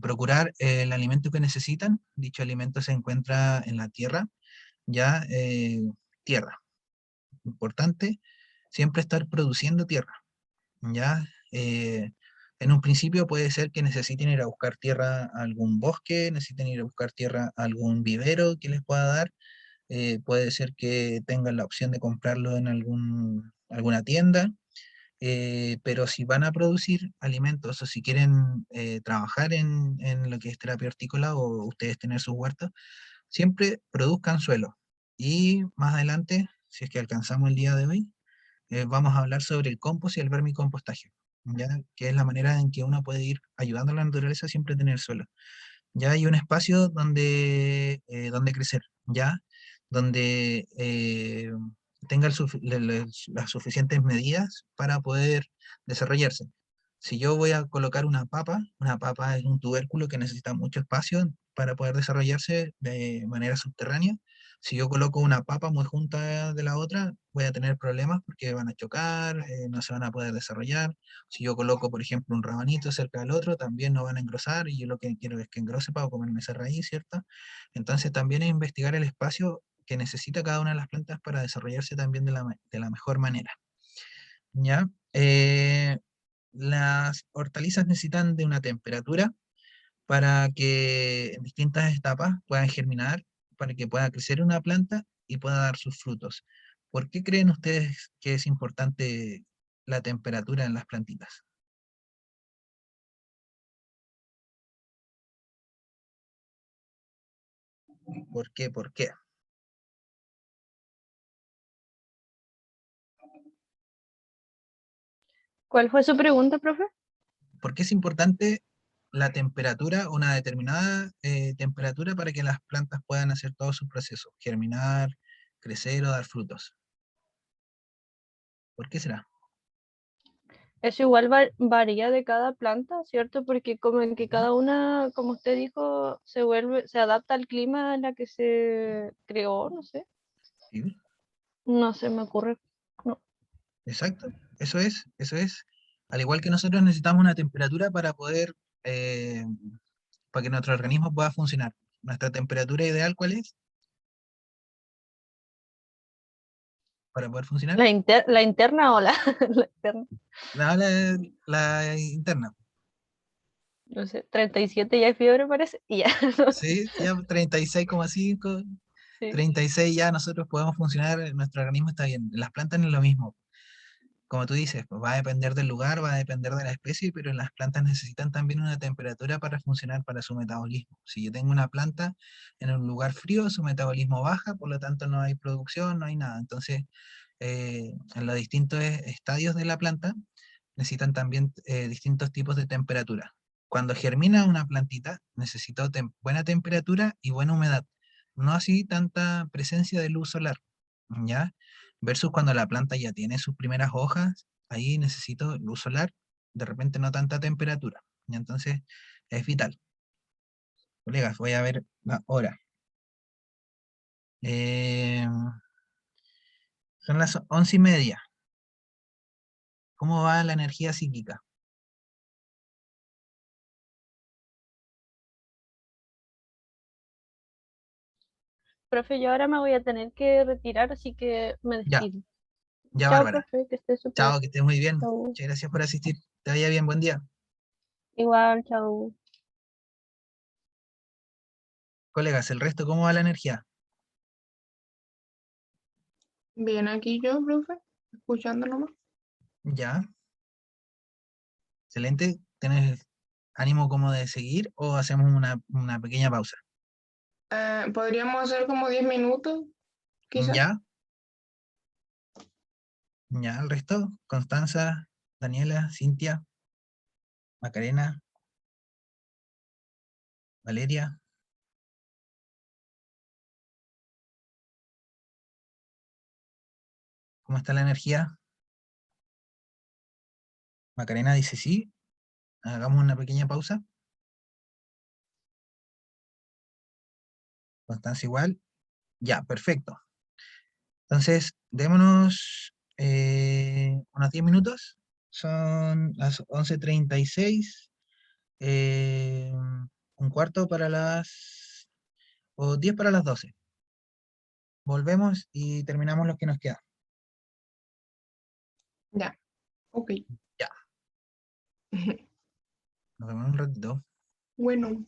Procurar el alimento que necesitan, dicho alimento se encuentra en la tierra, ya tierra, importante, siempre estar produciendo tierra. ¿Ya? En un principio puede ser que necesiten ir a buscar tierra a algún bosque, necesiten ir a buscar tierra a algún vivero que les pueda dar, puede ser que tengan la opción de comprarlo en alguna tienda, pero si van a producir alimentos o si quieren trabajar en lo que es terapia hortícola o ustedes tener sus huertos, siempre produzcan suelo. Y más adelante, si es que alcanzamos el día de hoy, vamos a hablar sobre el compost y el vermicompostaje, ¿ya? Que es la manera en que uno puede ir ayudando a la naturaleza siempre a tener suelo. Ya hay un espacio donde crecer, ¿ya? Donde tenga las suficientes medidas para poder desarrollarse. Si yo voy a colocar una papa es un tubérculo que necesita mucho espacio para poder desarrollarse de manera subterránea. Si yo coloco una papa muy junta de la otra, voy a tener problemas porque van a chocar, no se van a poder desarrollar. Si yo coloco, por ejemplo, un rabanito cerca del otro, también no van a engrosar y yo lo que quiero es que engrose para comerme esa raíz, ¿cierto? Entonces también es investigar el espacio que necesita cada una de las plantas para desarrollarse también de la mejor manera. ¿Ya? Las hortalizas necesitan de una temperatura para que en distintas etapas puedan germinar, para que pueda crecer una planta y pueda dar sus frutos. ¿Por qué creen ustedes que es importante la temperatura en las plantitas? ¿Por qué? ¿Por qué? ¿Cuál fue su pregunta, profe? ¿Por qué es importante la temperatura, una determinada temperatura para que las plantas puedan hacer todos sus procesos, germinar, crecer o dar frutos? ¿Por qué será? Eso igual varía de cada planta, ¿cierto? Porque como en que cada una, como usted dijo, se adapta al clima en la que se creó, no sé. Sí, No se me ocurre. No. exacto, eso es, eso es. Al igual que nosotros necesitamos una temperatura para poder, eh, para que nuestro organismo pueda funcionar. ¿Nuestra temperatura ideal cuál es? para poder funcionar. ¿La interna o la, la externa? No, la interna. No sé, 37 ya hay fiebre parece, y ya, no sé, Sí, ya 36,5, sí. 36 ya nosotros podemos funcionar, nuestro organismo está bien. Las plantas no es lo mismo. Como tú dices, pues va a depender del lugar, va a depender de la especie, pero las plantas necesitan también una temperatura para funcionar para su metabolismo. Si yo tengo una planta en un lugar frío, su metabolismo baja, por lo tanto no hay producción, no hay nada. Entonces, en los distintos estadios de la planta necesitan también distintos tipos de temperatura. Cuando germina una plantita, necesita buena temperatura y buena humedad, no así tanta presencia de luz solar, ¿ya? Versus cuando la planta ya tiene sus primeras hojas, ahí necesito luz solar, de repente no tanta temperatura, y entonces es vital. Colegas, voy a ver la hora. Eh, Son las 11:30. ¿Cómo va la energía psíquica? Profe, yo ahora me voy a tener que retirar, así que me Ya, despido. ya, Chao, Bárbara. profe, que esté súper. Chao, que estés muy bien. Chao. Muchas gracias por asistir. Te vaya bien, buen día. Igual, chao. Colegas, ¿el resto cómo va la energía? Bien, aquí yo, profe, escuchando nomás. Ya, excelente. ¿Tienes ánimo como de seguir o hacemos una pequeña pausa? Podríamos hacer como 10 minutos, quizás. Ya, ya, el resto. Constanza, Daniela, Cintia, Macarena, Valeria. ¿Cómo está la energía? Macarena dice sí. Hagamos una pequeña pausa. Constanza igual. Ya, perfecto. Entonces, démonos unos 10 minutos. Son las 11:36. Un cuarto para o 10 para las 12. Volvemos y terminamos lo que nos queda. Ya, ok. Ya, nos vemos en un ratito. Bueno.